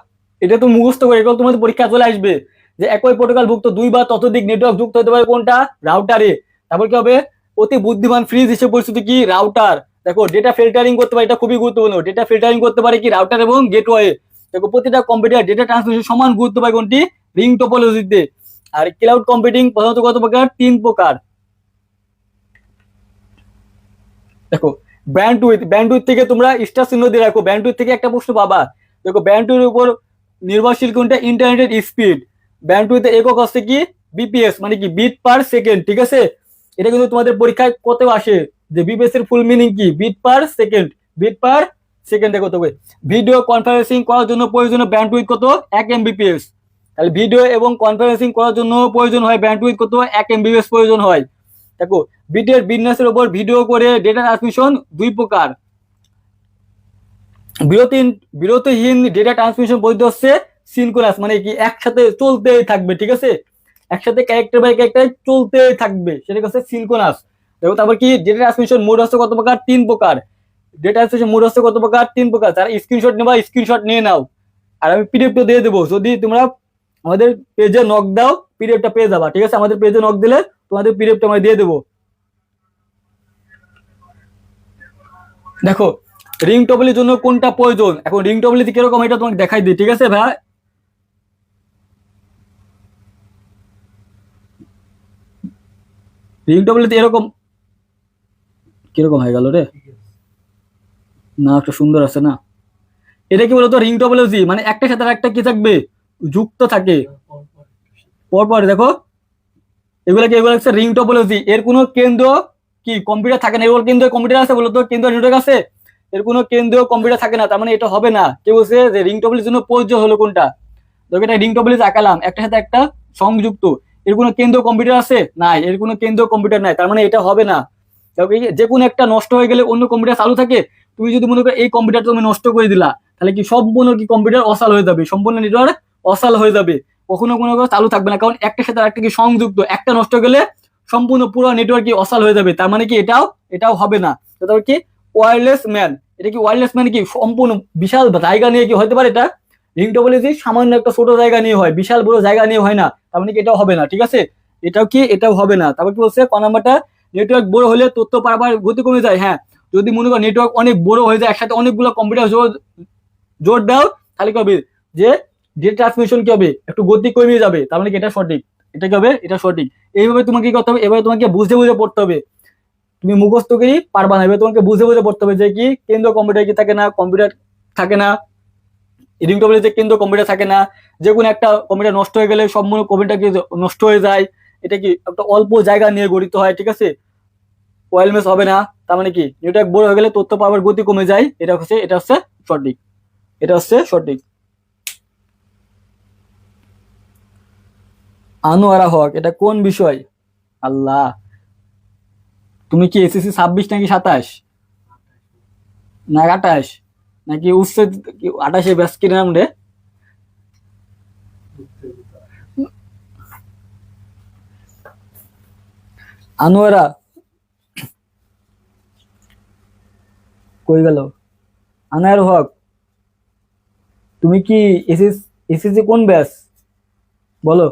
এটা তুমি মুখস্থ করে, এগুলো তোমাদের পরীক্ষা চলে আসবে যে একই প্রোটোকল ভুক্ত 2 বা ততোধিক নেটওয়ার্ক যুক্ত হতে পারে কোনটা, রাউটারে। তারপর কি হবে, অতি বুদ্ধিমান ফ্রিজ হিসেবে পরিচিত কি, রাউটার। দেখো ডেটা ফিল্টারিং করতে পারে, এটা খুবই গুরুত্বপূর্ণ, ডেটা ফিল্টারিং করতে পারে কি, রাউটার এবং গেটওয়ে। দেখো প্রতিটা কম্পিউটার ডেটা ট্রান্সমিশন সমান গুরুত্ব পায় কোনটি, রিং টপোলজিতে। আর ক্লাউড কম্পিউটিং প্রধানত কত প্রকার, 3 প্রকার। দেখো ব্যান্ডউইথ থেকে তোমরা স্টার চিহ্ন দিয়ে রাখো, ব্যান্ডউইথ থেকে একটা প্রশ্ন পাবা। দেখো ব্যান্ডউইথের উপর নির্ভরশীল কোনটা, ইন্টারনেটের স্পিড। ব্যান্ডউইথের একক হচ্ছে কি, বিপিএস, মানে কি বিট পার সেকেন্ড, ঠিক আছে। এটা কিন্তু তোমাদের পরীক্ষায় কত আসে, যে বিপিএস এর ফুল মিনিং কি, বিট পার সেকেন্ড, বিট পার সেকেন্ডে কত হবে। ভিডিও কনফারেন্সিং করার জন্য প্রয়োজনীয় ব্যান্ডউইথ কত, 1 এমবিপিএস। তাহলে ভিডিও এবং কনফারেন্সিং করার জন্য প্রয়োজন হয় ব্যান্ডউইথ কত, 1 এমবিপিএস প্রয়োজন হয়। দেখো বিটের বিন্যাসের উপর ভিডিও করে ডেটা ট্রান্সমিশন 2 প্রকার। বিরতিহীন ডেটা ট্রান্সমিশন বলতে হচ্ছে সিনক্রোনাস, মানে কি একসাথে চলতেই থাকবে, ঠিক আছে, একসাথে ক্যারেক্টার বাই ক্যারেক্টার চলতেই থাকবে, সেটা হচ্ছে সিনক্রোনাস। দেখো তারপর কি, ডেটা ট্রান্সমিশন মোড হচ্ছে কত প্রকার, 3 প্রকার। ডেটা ট্রান্সমিশন মোড হচ্ছে কত প্রকার, 3 প্রকার। তার স্ক্রিনশট নেবা, স্ক্রিনশট নিয়ে নাও, আর আমি পিডিএফটা দিয়ে দেবো। যদি তোমরা আমাদের পেজে নক দাও, পিডিএফটা পেয়ে যাবা, ঠিক আছে। আমাদের পেজে নক দিলে তোমাদের পিডিএফটা আমরা দিয়ে দেবো। দেখো রিং টপোলজির জন্য কোনটা প্রয়োজন, এখন রিং টপোলজি কিরকম এটা তোমাকে দেখাই দিই, ঠিক আছে ভাই। রিং টপোলজি এরকম, কিরকম হয়ে গেল রে, না একটা সুন্দর আছে না। এটা কি বলতো, রিং টপোলজি মানে একটা সাথে একটা কি থাকবে, যুক্ত থাকে পরপর। দেখো এগুলো হচ্ছে রিং টপোলজি। এর কোনো কেন্দ্র কি কম্পিউটার থাকে না, এগুলো কেন্দ্র কম্পিউটার আছে বলতো, কেন্দ্র নেটওয়ার্ক আছে, এর কোনো কেন্দ্রীয় কম্পিউটার থাকে না, তার মানে এটা হবে না। কেউ বলছে যে রিং টপোলজির জন্য প্রযোজ্য হলো কোনটা, দেখো এটা রিং টপোলজি আঁকালাম, একটা সাথে একটা সংযুক্ত, এর কোনো কেন্দ্রীয় কম্পিউটার আছে নাই, এর কোনো কেন্দ্রীয় কম্পিউটার নাই, তার মানে এটা হবে না। যে কোনো একটা নষ্ট হয়ে গেলে অন্য কম্পিউটার চালু থাকে, তুমি যদি মনে করো এই কম্পিউটার তুমি নষ্ট করে দিলা, তাহলে কি সম্পূর্ণ কি কম্পিউটার অসাল হয়ে যাবে, সম্পূর্ণ নেটওয়ার্ক অসাল হয়ে যাবে, কখনো কোনো চালু থাকবে না, কারণ একটা সাথে একটা কি সংযুক্ত, একটা নষ্ট গেলে সম্পূর্ণ পুরো নেটওয়ার্ক কি অসাল হয়ে যাবে, তার মানে কি এটাও হবে না। তারপর কি ওয়্যারলেস ম্যান, এটা কি ওয়্যারলেস ম্যান কি সম্পূর্ণ বিশাল জায়গা নিয়ে কি হতে পারে, এটা রিং টপোলজি সামান্য একটা ছোট জায়গা নিয়ে হয়, বিশাল বড় জায়গা নিয়ে হয় না, তার মানে কি এটাও হবে না, ঠিক আছে। এটাও হবে না। তারপর কি বলছে ক নাম্বারটা, নেটওয়ার্ক বড় হলে তথ্য পারাবার গতি কমে যায়। হ্যাঁ, যদি মনে করো নেটওয়ার্ক অনেক বড় হয়ে যায়, একসাথে অনেকগুলো কম্পিউটার জোর দাও, তাহলে কি হবে, যে ডেটা ট্রান্সমিশন কি হবে, একটু গতি কমে যাবে, তার মানে কি এটা সঠিক, এটা কি হবে, এটা সঠিক। এইভাবে তোমাকে কি করতে হবে, এভাবে তোমাকে বুঝে বুঝে পড়তে হবে, তুমি মুখস্থ করেই পারবা না, এবার তোমাকে বুঝে বুঝে পড়তে হবে যে কি কেন্দ্র কম্পিউটার কি থাকে না, কম্পিউটার থাকে না, রিং টপোলজি কেন্দ্র কম্পিউটার থাকে না, যে কোনো একটা কম্পিউটার নষ্ট হয়ে গেলে সম্পূর্ণ কম্পিউটার কি নষ্ট হয়ে যায়, এটা কি একটা অল্প জায়গা নিয়ে গঠিত হয়, ঠিক আছে, ওয়্যারলেস হবে না, তার মানে কি নেটওয়ার্ক বড় হয়ে গেলে তথ্য পাওয়ার গতি কমে যায়, এটা হচ্ছে সঠিক, এটা হচ্ছে সঠিক। আনোয়ারা হক, এটা কোন বিষয়, আল্লাহ, তুমি কি এসএসসি 26 নাকি 27 না 28 নাকি উচ্চ 28-এ ব্যাচ কি নাম রে, আনোয়ারা কই গেল, আনোয়ার হক, তুমি কি এসএসসি কোন ব্যাচ বলো।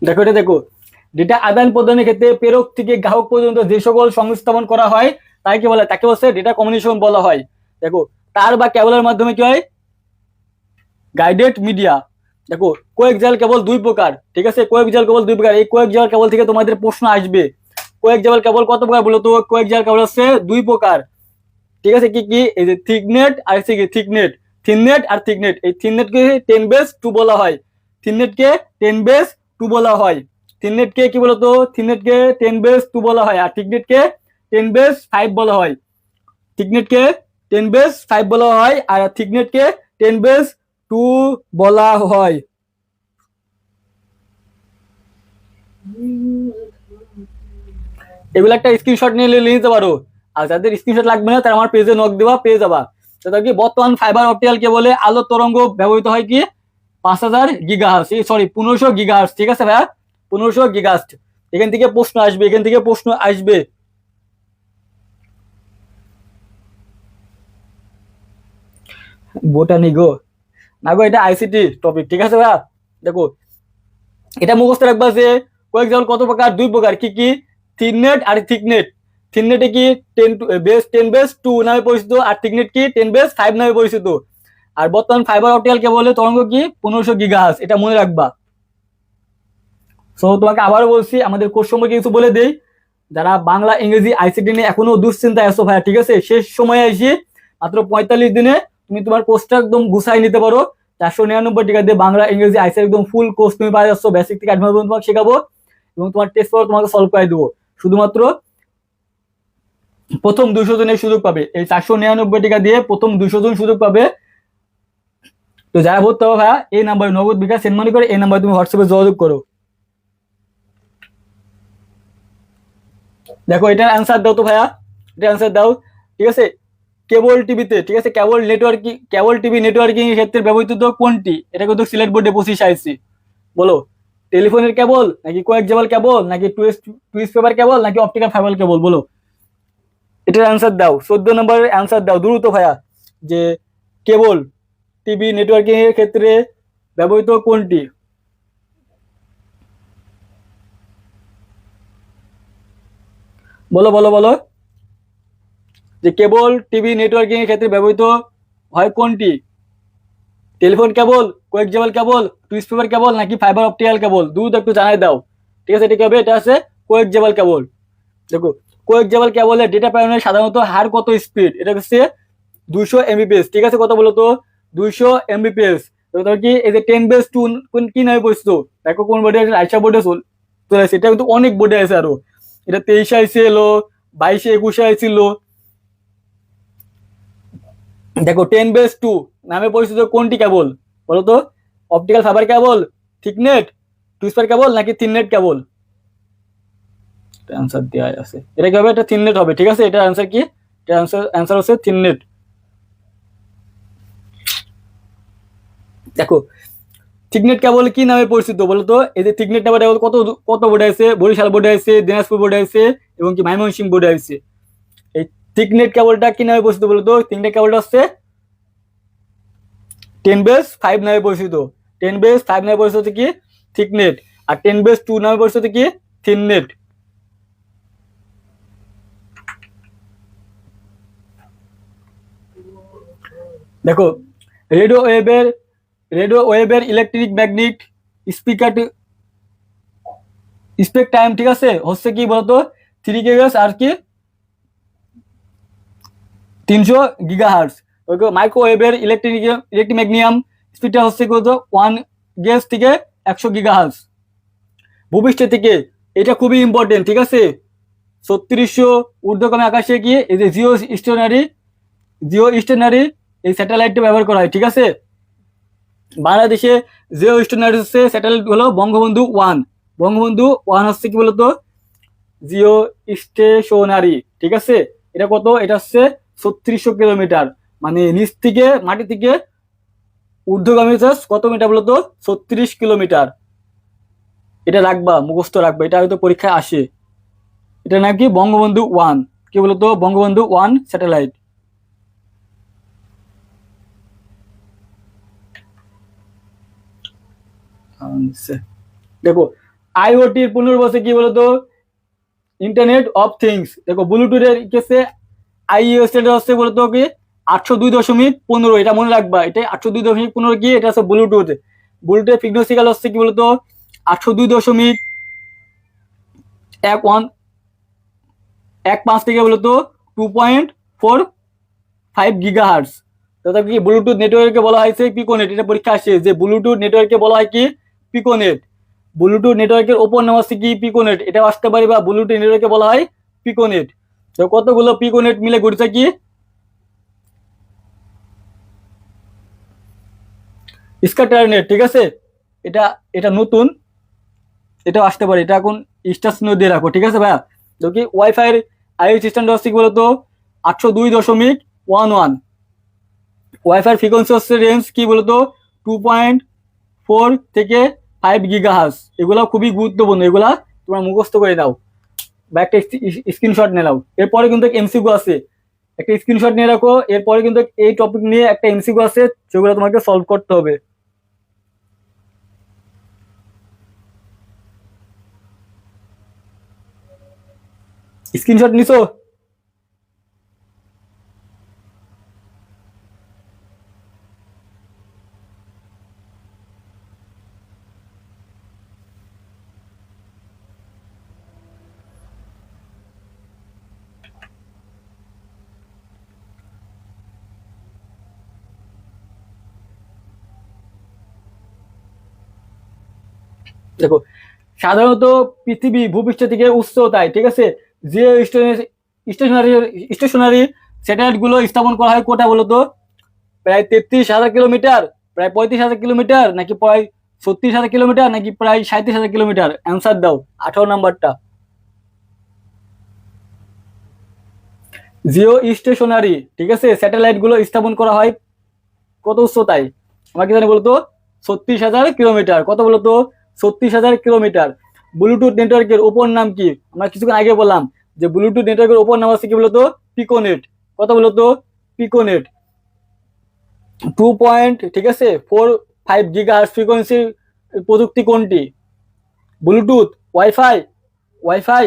দেখো এটা দেখো, ডেটা আদান প্রদানের ক্ষেত্রে প্রেরক থেকে গ্রাহক পর্যন্ত যে সকল সংস্থাপন করা হয় তাকে বলছে ডেটা কমিউনিকেশন বলা হয়। দেখো তার বা কেবলের মাধ্যমে কি হয়, গাইডেড মিডিয়া। দেখো কোয়েক্সিয়াল কেবল 2 প্রকার, ঠিক আছে, কোয়েক্সিয়াল কেবল 2 প্রকার। এই কোয়েক্সিয়াল কেবল থেকে তোমাদের প্রশ্ন আসবে, কোয়েক্সিয়াল কেবল কত প্রকার বলো তো, কোয়েক্সিয়াল কেবল হচ্ছে 2 প্রকার, ঠিক আছে। কি কি, এই যে থিকনেট আর হচ্ছে কি থিকনেট। থিননেট আর থিকনেট, এই থিননেটকে 10^2 বলা হয়, থিননেটকে 10^2 বলা হয়, থিননেটকে কি বলতো, থিননেটকে 10^2 বলা হয়, আর থিকনেটকে 10^5 বলা হয়, থিকনেটকে 10^5 বলা হয় আর থিকনেটকে 10^2 বলা হয়। এগুলো একটা স্ক্রিনশট নিয়ে নিতে পারো, আর যাদের স্ক্রিনশট লাগবে না তারা আমার পেজে নক দেওয়া পেয়ে যাবা। সেটা কি, বর্তমান ফাইবার অপটিক্যাল কেবলে আলোর তরঙ্গ ব্যবহৃত হয় কি 5000 গিগাহার্টজ, সরি 1500 গিগাহার্টজ, ঠিক আছে ভাইয়া, 1500 গিগাহার্টজ। এখান থেকে প্রশ্ন আসবে, এখান থেকে প্রশ্ন আসবে। বোটানি গো, না গো, এটা আইসিটি টপিক, ঠিক আছে ভাইয়া। দেখো এটা মুখস্থ রাখবা যে কয়েক জল কত প্রকার, 2 প্রকার, কি কি, থিননেট আর থিকনেট। থিননেটে কি 10^2 নামে পরিচিত, আর থিকনেট কি 10^5 নামে পরিচিত। আর বর্তমান ফাইবার অপটিক্যাল কেবলের তরঙ্গ কি 1500 গিগাহার্টজ, এটা মনে রাখবা। সো তোমাকে আবারও বলছি, আমাদের কোর্স সম্পর্কে কিছু বলে দেই। যারা বাংলা ইংরেজি আইসিটি নিয়ে এখনো দুশ্চিন্তায় আছো ভাইয়া, ঠিক আছে, শেষ সময়ে এসে মাত্র 45 দিনে তুমি তোমার কোর্সটা একদম গুছাই নিতে পারো। 499 টাকা দিয়ে বাংলা ইংরেজি আইসিটি একদম ফুল কোর্স তুমি পাই যাচ্ছ, বেসিক থেকে অ্যাডভান্স পর্যন্ত তোমাকে শেখাবো এবং তোমার টেস্ট পেপার তোমাকে সলভ করে দেবো। শুধুমাত্র প্রথম 200 জনের সুযোগ পাবে, এই 499 টাকা দিয়ে প্রথম 200 জন সুযোগ পাবে। তো যারা ভর্তি হবে ভাইয়া, এই নাম্বারে নগদ বিকাশ সেন্ড মানি করে এই নাম্বারে তুমি হোয়াটসঅ্যাপে যোগাযোগ করো। দেখো এটার অ্যান্সার দাও তো ভাইয়া, এটা অ্যান্সার দাও, ঠিক আছে। কেবল টিভিতে, ঠিক আছে, কেবল নেটওয়ার্কিং, কেবল টিভি নেটওয়ার্কিং এর ক্ষেত্রে ব্যবহৃত কোনটি, এটা কিন্তু সিলেট বোর্ডে 25 আইসি, বলো। টেলিফোনের কেবল নাকি কোয়াক্সিয়াল কেবল নাকি টুইস্ট পেপার কেবল নাকি অপটিক্যাল ফাইবার কেবল, বলো। এটার অ্যান্সার দাও, 14 নম্বরের অ্যান্সার দাও দ্রুত ভাইয়া, যে কেবল টিভি নেটওয়ার্কিং এর ক্ষেত্রে ব্যবহৃত কোনটি। বলো বলো বলো, যে কেবল টিভি নেটওয়ার্কিং এর ক্ষেত্রে ব্যবহৃত হয় কোনটি, টেলিফোন কেবল, কোয়াক্সিয়াল কেবল, টুইস্ট পেপার কেবল নাকি ফাইবার অপটিক্যাল কেবল, দ্রুত একটু জানাই দাও, ঠিক আছে। এটা কি হবে, এটা আছে কোয়াক্সিয়াল কেবল। দেখো কোয়াক্সিয়াল কেবলের ডেটা প্রেরণের সাধারণত হার কত স্পিড, এটা হচ্ছে 200 এমবিপিএস, ঠিক আছে, কত বলো তো, 200 এমবিপিএস। তোমার কি এই যে 10^2 কোন কি নামে পরিচিত, দেখো কোন বোর্ডে আছে, আইসা বোর্ডে চলে আসে, এটা কিন্তু অনেক বোর্ডে আছে আরো, এটা 23 আইসি এলো, 22 21 আইছিল। দেখো 10^2 নামে পরিচিত কোনটি কেবল, বলতো, অপটিক্যাল ফাইবার কেবল, থিকনেট, টুইস্টার কেবল নাকি থিননেট কেবল। অ্যান্সার দেওয়া আছে, এটা কি হবে, এটা থিননেট হবে, ঠিক আছে। এটা অ্যান্সার কি, এটা অ্যান্সার হচ্ছে থিননেট। দেখো থিকনেট কেবল কি নামে পরিচিত বলতো, এই যে থিকনেট কেবল কত কত বোর্ডে আছে, বরিশাল বোর্ডে আছে, দিনাজপুর বোর্ডে আছে এবং কি ময়মনসিংহ বোর্ডে আছে। এই থিকনেট কেবলটা কি নামে পরিচিত বলতো, থিকনেট কেবলটা হচ্ছে 10^5 নামে পরিচিত, 10^5 নামে পরিচিত কি থিকনেট, আর 10^2 নামে পরিচিত কি থিননেট। দেখো রেডিও ওয়েভের ইলেকট্রিক ম্যাগনেট স্পেকট্রাম, ঠিক আছে, হচ্ছে কি বলতো 3 GHz আর কি 300 GHz। মাইক্রোওয়েভের ইলেকট্রোম্যাগনেটিক স্পিডটা হচ্ছে কত 1 GHz থেকে 100 GHz। ভূপৃষ্ঠ থেকে, এটা খুবই ইম্পর্টেন্ট, ঠিক আছে, 3600 ঊর্ধ্বগামী আকাশে গিয়ে এই যে জিও স্টেশনারি এই স্যাটেলাইটটা ব্যবহার করা হয়, ঠিক আছে। বাংলাদেশে জিও স্টেশনারি হচ্ছে স্যাটেলাইট হলো বঙ্গবন্ধু 1, বঙ্গবন্ধু 1 হচ্ছে কি বলতো জিও স্টেশনারি, ঠিক আছে। এটা কত, এটা হচ্ছে 3600 কিলোমিটার, মানে নিচ থেকে মাটি থেকে ঊর্ধ্বগামী কত মিটার বলতো 36 কিলোমিটার। এটা রাখবা, মুখস্থ রাখবা, এটা হয়তো পরীক্ষায় আসে। এটা নাকি বঙ্গবন্ধু 1, কি বলতো বঙ্গবন্ধু 1 স্যাটেলাইট। দেখো আইওটির পুনর্বসে কি বলতো ইন্টারনেট অফ থিংস। দেখো ব্লুটুথের কেসে আইও স্ট্যান্ডার্ড হচ্ছে বলতো কি 802.15, এটা মনে রাখবা, এটা 802.15 কি, এটা হচ্ছে ব্লুটুথ। ব্লুটুথের ফ্রিকোয়েন্সি কাল হচ্ছে কি বলতো 802.15 থেকে বলতো 2.45 GHz। তথা কি ব্লুটুথ নেটওয়ার্ককে বলা হয়েছে পিকোনেট। এটা পরীক্ষা আসে যে ব্লুটুথ নেটওয়ার্ককে বলা হয় কি পিকোনেট। ব্লুটুথ নেটওয়ার্কের ওপর নাম হচ্ছে কি পিকোনেট, এটা আসতে পারে, বা ব্লুটুথ নেটওয়ার্ককে বলা হয় পিকোনেট। তো কতগুলো পিকোনেট মিলে গঠিত কি স্ক্যাটারনেট, ঠিক আছে। এটা এটা নতুন, এটা আসতে পারে, এটা এখন স্টেশন দিয়ে রাখো, ঠিক আছে ভাইয়া। তো কি ওয়াইফাই এর আইএস স্ট্যান্ডার্ড হচ্ছে কি বলতো 802.11। ওয়াইফাই ফ্রিকোয়েন্সি হচ্ছে রেঞ্জ কি বলতো 2.4 থেকে 5 GHz। এগুলো খুবই গুরুত্বপূর্ণ, এগুলা তোমরা মুখস্থ করে দাও বা একটা স্ক্রিনশট নিয়ে নাও। এরপরে কিন্তু এমসিকিউ আছে, একটা স্ক্রিনশট নিয়ে রাখো। এরপরে কিন্তু এই টপিক নিয়ে একটা এমসিকিউ আছে, সেগুলো তোমাকে সলভ করতে হবে। স্ক্রিনশট নিছো? দেখো, সাধারণত পৃথিবী ভূপৃষ্ঠ থেকে উচ্চতায়, ঠিক আছে, যে স্টেশনারি স্টেশনারি স্যাটেলাইট গুলো স্থাপন করা হয় কোটা বলতো প্রায় 33,000 কিলোমিটার, প্রায় 35,000 কিলোমিটার, নাকি প্রায় 36,000 কিলোমিটার, নাকি প্রায় 37,000 কিলোমিটার? অ্যান্সার দাও 18 নাম্বারটা। জিও স্টেশনারি, ঠিক আছে, স্যাটেলাইট গুলো স্থাপন করা হয় কত উচ্চতায়? আমাকে জানি বলতো 36,000 কিলোমিটার। কত বলতো 36,000 কিলোমিটার। ব্লুটুথ নেটওয়ার্কের উপর নাম কি? আমরা কিছুক্ষণ আগে বললাম যে ব্লুটুথ নেটওয়ার্কের উপর নাম আছে কি বলতো পিকোনেট। কত বলতো পিকোনেট। 2. ঠিক আছে 4.5 GHz ফ্রিকোয়েন্সির প্রযুক্তি কোনটি? ব্লুটুথ, ওয়াইফাই, ওয়াইফাই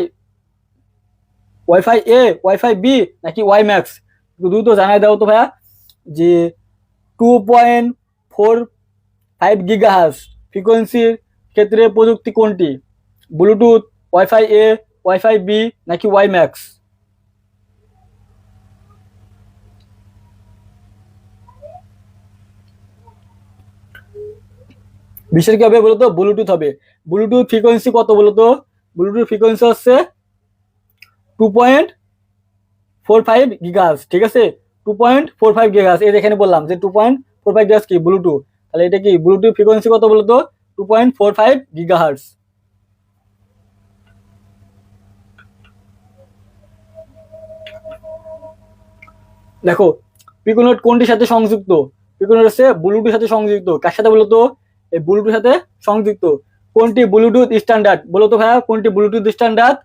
ওয়াইফাই এ, ওয়াইফাই বি, নাকি ওয়াইম্যাক্স? দ্রুত জানাই দাও তো ভাইয়া যে 2.45 GHz ফ্রিকোয়েন্সির ক্ষেত্রে প্রযুক্তি কোনটি? ব্লুটুথ, ওয়াইফাই এ, ওয়াইফাই বি, নাকি ওয়াইম্যাক্স? বিশের কি হবে বলতো ব্লুটুথ হবে। ব্লুটুথ ফ্রিকোয়েন্সি কত বলতো? ব্লুটুথ ফ্রিকোয়েন্সি হচ্ছে 2.45 GHz, ঠিক আছে। 2.45 GHz, এই এখানে বললাম যে 2.45 GHz কি ব্লুটুথ, তাহলে এটা কি ব্লুটুথ ফ্রিকোয়েন্সি কত বলতো 2.45 GHz। দেখো, পিকোনেট কোনটির সাথে সংযুক্ত? পিকোনেট হচ্ছে ব্লুটুথের সাথে সংযুক্ত। কার সাথে বলতো? এই ব্লুটুথের সাথে সংযুক্ত। কোনটি ব্লুটুথ স্ট্যান্ডার্ড বলতো ভাইয়া, কোনটি ব্লুটুথ স্ট্যান্ডার্ড?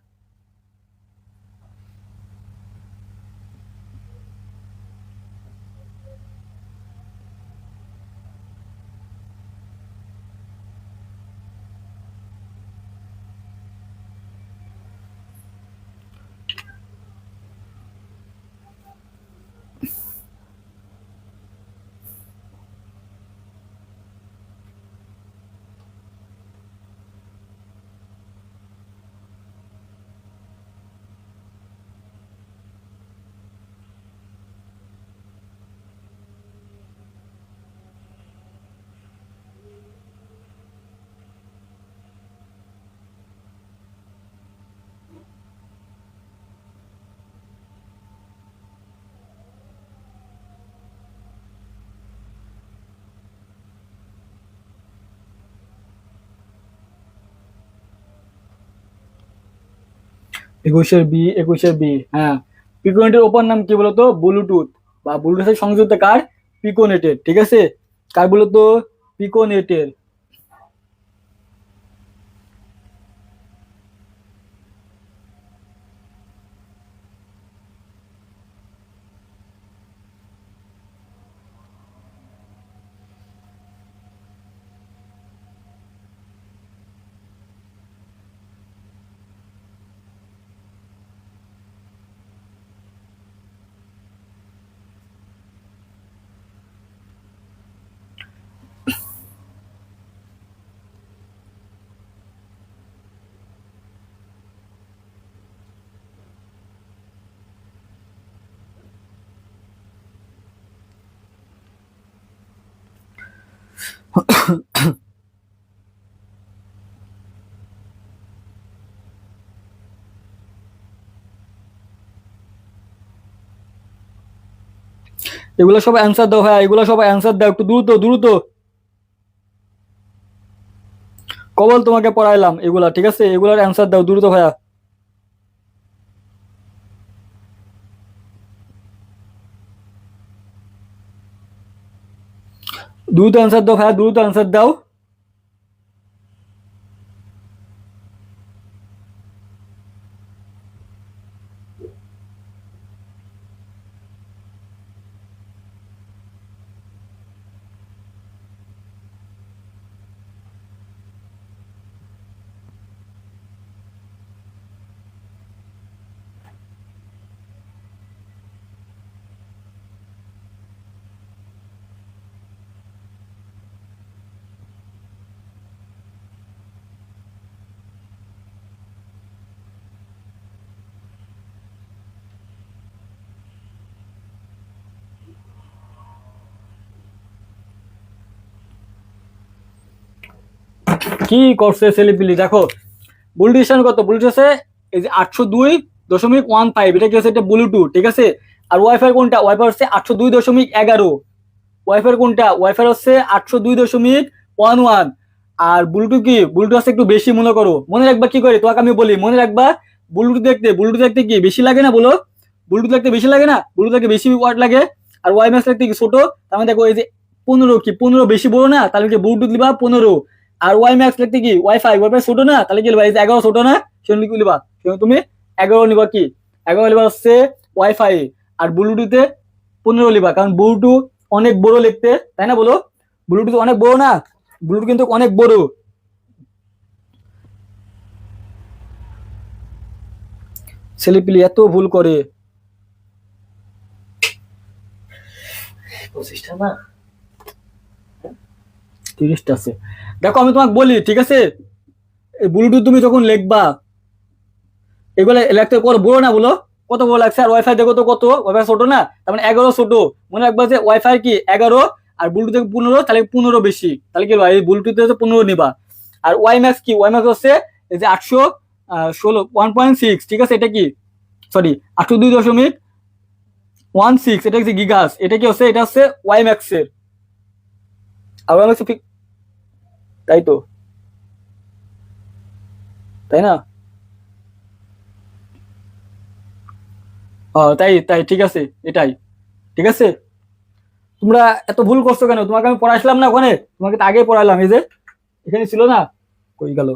একুশের বি, একুশের বি, হ্যাঁ। পিকোনেটের ওপর নাম কি বলতো ব্লুটুথ, বা ব্লুটুথের সংযুক্ত কার? পিকোনেটের, ঠিক আছে। কার বলতো? পিকোনেটের। এগুলো সব অ্যান্সার দাও ভাই, এগুলো সব অ্যান্সার দাও, একটু দ্রুত দ্রুত। কবল তোমাকে পড়াইলাম এগুলা, ঠিক আছে, এগুলার অ্যান্সার দাও দ্রুত ভাইয়া। দ্রুত অ্যান্সার দাও ভাইয়া, দ্রুত অ্যান্সার দাও। কি করছে ছেলেপিলি দেখো, বুলটিশন কত, বুলটিশে এই যে 802.15, এটা কি হচ্ছে, এটা ব্লুটুথ, ঠিক আছে। আর ওয়াইফাই কোনটা, ওয়াইফাই হচ্ছে 802.11। ওয়াইফাই কোনটা, ওয়াইফাই হচ্ছে 802.11। আর ব্লুটুথ কি, ব্লুটুথ আছে একটু বেশি, মনে করো, মনে রাখবা কি করে, তোমাকে আমি বলি, মনে রাখবা ব্লুটুথ দেখতে কি বেশি লাগে না বলো, ব্লুটুথ দেখতে বেশি লাগে না, ব্লুটুথ দেখতে বেশি ওয়াট লাগে। আর ওয়াইম্যাক্স দেখতে কি ছোট, তার মানে দেখো এই যে 15, কি 15 বেশি বড় না, তাহলে কি ব্লুটুথ লিবা 15। আর ওয়াইম্যাক্স লিখতে কি ওয়াইফাই, ওয়াইফাই ছোট না, তাহলে কি লিবা এই যে 11 ছোট না, সেজন্য কি লিবা, সেজন্য তুমি 11 লিবা, কি 11 লিবা হচ্ছে ওয়াইফাই। আর ব্লুটুথে 15 লিবা, কারণ ব্লুটুথ অনেক বড় লিখতে, তাই না বলো, ব্লুটুথ অনেক বড় না, ব্লুটুথ কিন্তু অনেক বড়। ছেলেপিলি এত ভুল করে। 25টা না, 30টা আছে। দেখো আমি তোমাকে বলি, ঠিক আছে, ব্লুটুথ তুমি যখন লিখবা, এগুলো লিখতে কত বড় না বলো, কত বড় লাগছে। আর ওয়াইফাই দেখো তো কত, ওয়াইফাই ছোট না, তার মানে 11 ছোট। মনে রাখবা যে ওয়াইফাই কি 11 আর ব্লুটুথ 15, তাহলে 15 বেশি, তাহলে কি এই ব্লুটুথ হচ্ছে 15 নিবা। আর ওয়াইম্যাক্স কি, ওয়াইম্যাক্স হচ্ছে এই যে 816 1.6, ঠিক আছে, এটা কি সরি 802.16, এটা হচ্ছে গিগাস, এটা কি হচ্ছে, এটা হচ্ছে ওয়াইম্যাক্স এর। আর ওয়াইম্যাক্স, তাই তো, তাই না, তাই তাই, ঠিক আছে, এটাই, ঠিক আছে। তোমরা এত ভুল করছো কেন, তোমাকে আমি পড়াইছিলাম না ওখানে, তোমাকে তো আগেই পড়াইলাম, এই যে এখানে ছিল না, কই গেল,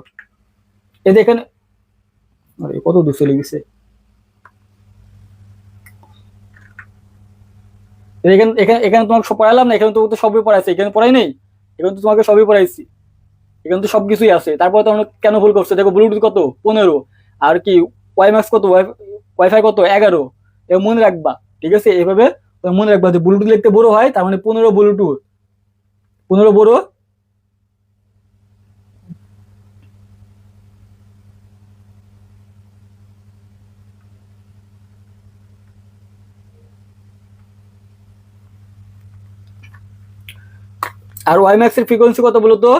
এই যে এখানে, আরে কত দূর চলে গেছে, এখানে এখানে এখানে তোমাকে সব পড়াইলাম না, এখানে তো সবই পড়াইছে, এখানে পড়াই নেই, এখানে তো তোমাকে সবই পড়াইছি, এখানে তো সবকিছুই আছে। তারপরে তো আমরা কেন ভুল করছো, দেখো ব্লুটুথ কত 15, আর কি ওয়াইম্যাক্স কত, ওয়াইফাই কত 11, এ মনে রাখবা, ঠিক আছে, এভাবে মনে রাখবা যে ব্লুটুথ লিখতে বড় হয়, তার মানে 15 ব্লুটুথ, 15 বড়। আর ওয়াইম্যাক্স এর ফ্রিকোয়েন্সি কত বলো তো,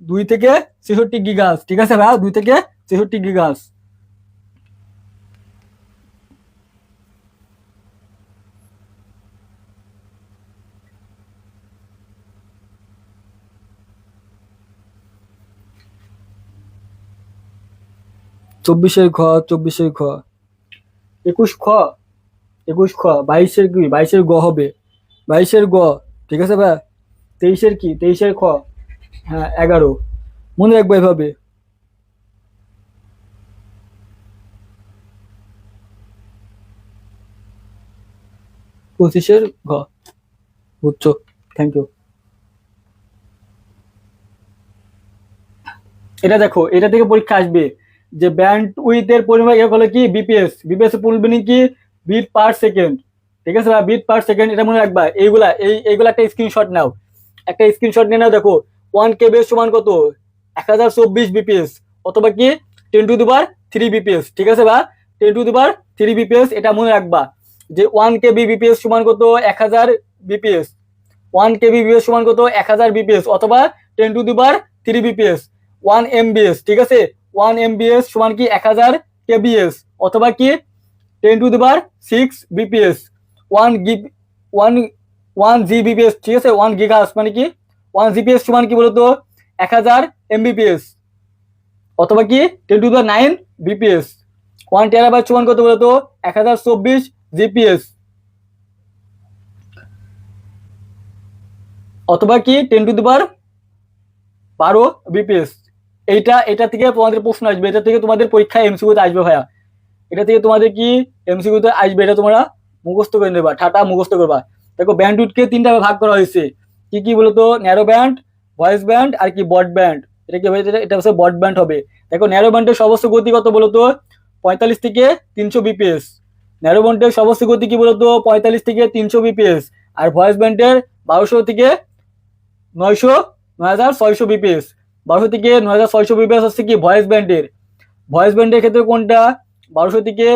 2 থেকে 66 গিগাস, ঠিক আছে ভাই, 2 থেকে 66 গিগাস। 24-এর ঘ, 24-এর ঘ, 21 খ, 21 খ, 22-এর কি, 22-এর গ হবে, 22-এর গ, ঠিক আছে ভাই। 23-এর কি, 23-এর খ, হ্যাঁ 11, মনে রাখবো এভাবে। 25-এর ঘ, বুঝছো, থ্যাংক ইউ। এটা দেখো, এটা থেকে পরীক্ষা আসবে যে ব্যান্ড উইথ এর পরিমাণ হলো কি বিপিএস, বিপিএস এর ফুল মিনিং কি, বিট পার সেকেন্ড, ঠিক আছে ভাই, বিট পার সেকেন্ড, এটা মনে রাখবা। এইগুলা একটা স্ক্রিনশট নাও, একটা স্ক্রিনশট নিয়ে নাও, দেখো 1 KB সমান কত, 1024 বিপিএস, অথবা কি 10⁻³ বিপিএস, ঠিক আছে বা 10⁻³ বিপিএস, এটা মনে রাখবা যে 1 KB বিপিএস সমান কত, 1000 বিপিএস, 1 kbps সমান কত 1000 bps অথবা 10⁻³ bps। 1 mbs, ঠিক আছে, 1 mbs সমান কি 1000 kbs অথবা কি 10⁶ bps। 1 gbps, ঠিক আছে, 1 gigahertz মানে কি 1 gbps সমান কি বলতো 1000 mbps অথবা কি 10⁹ bps। 1 terabyte সমান কত বলতো 1024 gps অথবা কি 10⁻12 bps। এটা থেকে তোমাদের প্রশ্ন আসবে, এটা থেকে তোমাদের পরীক্ষায় এমসিকিউতে আসবে ভাইয়া, এটা থেকে তোমাদের কি এমসিকিউতে আসবে, এটা তোমরা মুখস্থ করে নেবা, ঠাটা মুখস্থ করবা। দেখো ব্যান্ডউইডকে 3টা ভাগ করা হয়েছে, কি কি বলতো ন্যারো ব্যান্ড, ভয়েস ব্যান্ড আর কি ব্রড ব্যান্ড। এটা কি এটা হচ্ছে ব্রড ব্যান্ড হবে। দেখো ন্যারো ব্যান্ডের সর্বোচ্চ গতি কত বলতো 45 থেকে 300 bps। ন্যারো ব্যান্ডের সর্বোচ্চ গতি কি বলতো 45 থেকে 300 bps। আর ভয়েস ব্যান্ডের 1200 থেকে 9600 bps। 1200 থেকে 9600 bps হচ্ছে কি ভয়েস ব্যান্ডের। ভয়েস ব্যান্ডের ক্ষেত্রে কোনটা 1200 থেকে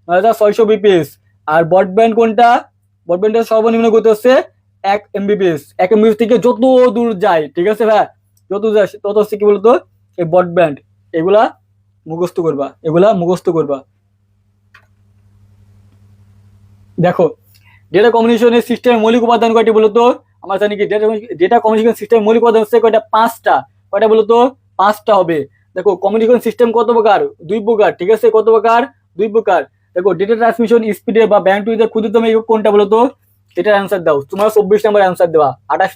9600 bps। আর ব্রড ব্যান্ড কোনটা, ব্রড ব্যান্ডের সর্বনিম্ন গতি হচ্ছে 1 mbps। 1 mbps থেকে যত দূর যায়, ঠিক আছে ভাই, যত যায় তত হচ্ছে কি বলতো এই ব্রড ব্যান্ড। এগুলা মুখস্থ করবা, এগুলা মুখস্থ করবা। দেখো ডেটা কমিউনিকেশনের সিস্টেমের মৌলিক উপাদান কয়টি বলতো, আমরা জানি কি ডেটা কমিউনিকেশন সিস্টেমের মৌলিক উপাদান হচ্ছে কয়টা 5টা। কয়টা বলতো 5টা হবে। দেখো কমিউনিকেশন সিস্টেম কত প্রকার 2 প্রকার, ঠিক আছে, কত প্রকার 2 প্রকার। দেখো ডেটা ট্রান্সমিশন স্পিডে বা ব্যান্ডউইথের ক্ষুদ্রতম একক কোনটা বলতো, এটার অ্যান্সার দাও। তোমরা 24 নম্বর অ্যান্সার দেওয়া, 28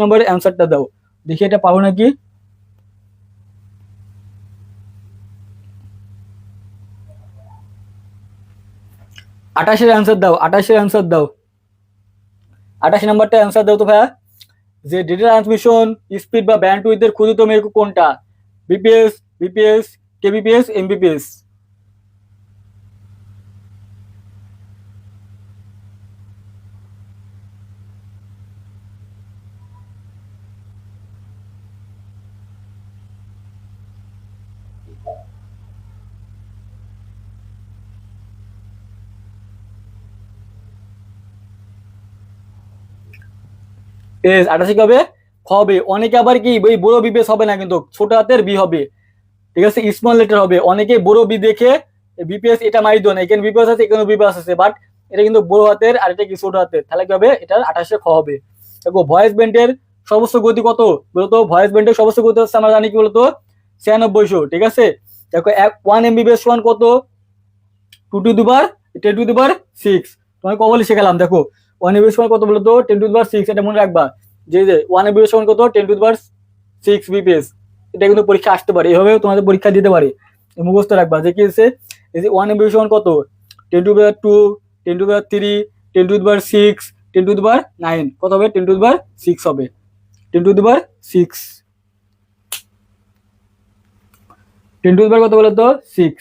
নম্বরের অ্যান্সারটা দাও, দেখি এটা পাবো নাকি। 28 অ্যান্সার দাও, 28 অ্যান্সার দাও, 28 নম্বরটা অ্যান্সার দাও তো ভাইয়া। যে ডেটা ট্রান্সমিশন স্পিড বা ব্যান্ডউইথের ক্ষুদ্রতম একক কোনটা, BPS, BPS, kbps, Mbps. S 28 কি হবে খ হবে। অনেকে আবার কি ওই বড় বিপিএস হবে না, কিন্তু ছোট হাতের বি হবে, ঠিক আছে, স্মল লেটার হবে। অনেকে বড় বি দেখে বিপিএস এটা মারি দো না, এখানে বিপিএস আছে এখানে বিপিএস আছে, বাট এটা কিন্তু বড় হাতের আর এটা কি ছোট হাতের, তাহলে কি হবে এটা 28 খ হবে। দেখো ভয়েস ব্যান্ডের সর্বোচ্চ গতি কত বলতো, ভয়েস ব্যান্ডের সর্বোচ্চ গতি হচ্ছে আমরা জানি কি বলতো 9600, ঠিক আছে। দেখো 1 MBPS সমান কত 2⁻10⁶। তোমাকে কবলে শেখালাম। দেখো 1 MBPS সমান কত বলতো 10⁶, এটা মনে রাখবা যে 1 MBPS সমান কত 10⁶ বিপিএস। এটা কিন্তু পরীক্ষা আসতে পারে, এভাবে তোমাদের পরীক্ষা দিতে পারে, মুখস্থ রাখবা যে কি আছে এই যে 1 MBPS সমান কত 10⁻2, 10⁻3, 10⁶, 10⁹ কত হবে 10⁶ হবে, 10⁶। 10 কত বলতো 6।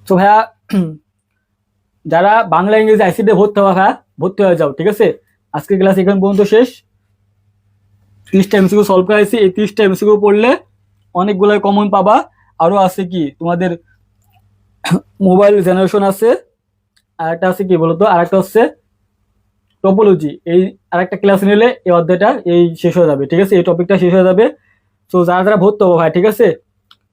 তো ভাইয়া যারা বাংলা ইংরেজি আইসিটি ভর্তি হওয়া ভাইয়া ভর্তি হয়ে যাও, ঠিক আছে। আজকের ক্লাস এখান পর্যন্ত শেষ। 30টা এমসিকিউ সলভ করাইছি, এই 30টা এমসিকিউ পড়লে অনেকগুলো কমন পাবা। আরো আছে কি তোমাদের মোবাইল জেনারেশন আছে, আর একটা আছে কি বলতো, আর একটা হচ্ছে টপোলজি। এই আরেকটা ক্লাস নিলে এই অধ্যায়টা এই শেষ হয়ে যাবে, ঠিক আছে, এই টপিকটা শেষ হয়ে যাবে। তো যারা যারা ভর্তি হবো ভাই, ঠিক আছে,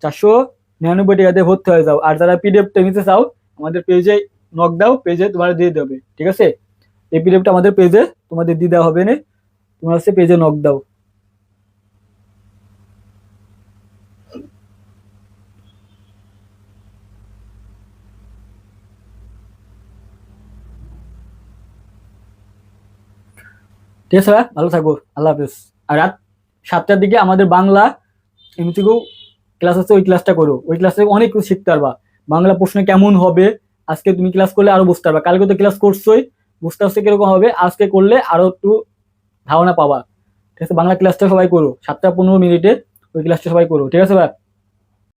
499 টাকা দিয়ে ভর্তি হয়ে যাও। আর যারা পিডিএফটা নিতে চাও আমাদের পেজে নক দাও, পেজে তোমার দিয়ে দেবে, ঠিক আছে। এই পিডিএফটা আমাদের পেজে তোমাদের দিয়ে দেওয়া হবে না, তোমরা হচ্ছে পেজে নক দাও। ঠিক আছে ভাই, ভালো থাকো, আল্লাহ হাফেজ। আর রাত 7টার দিকে আমাদের বাংলা এমসিকিউ ক্লাস আছে, ওই ক্লাসটা করো। ওই ক্লাসে অনেক কিছু শিখতে পারবা। বাংলা প্রশ্ন কেমন হবে আজকে তুমি ক্লাস করলে আরো বুঝতে পারবা। কালকে তো ক্লাস করছোই, বুঝতে পারছো কিরকম হবে, আজকে করলে আরো একটু ধারণা পাবা, ঠিক আছে। বাংলা ক্লাসটা সবাই করো, 7টা 15 মিনিটে ওই ক্লাসটা সবাই করো, ঠিক আছে ভাই।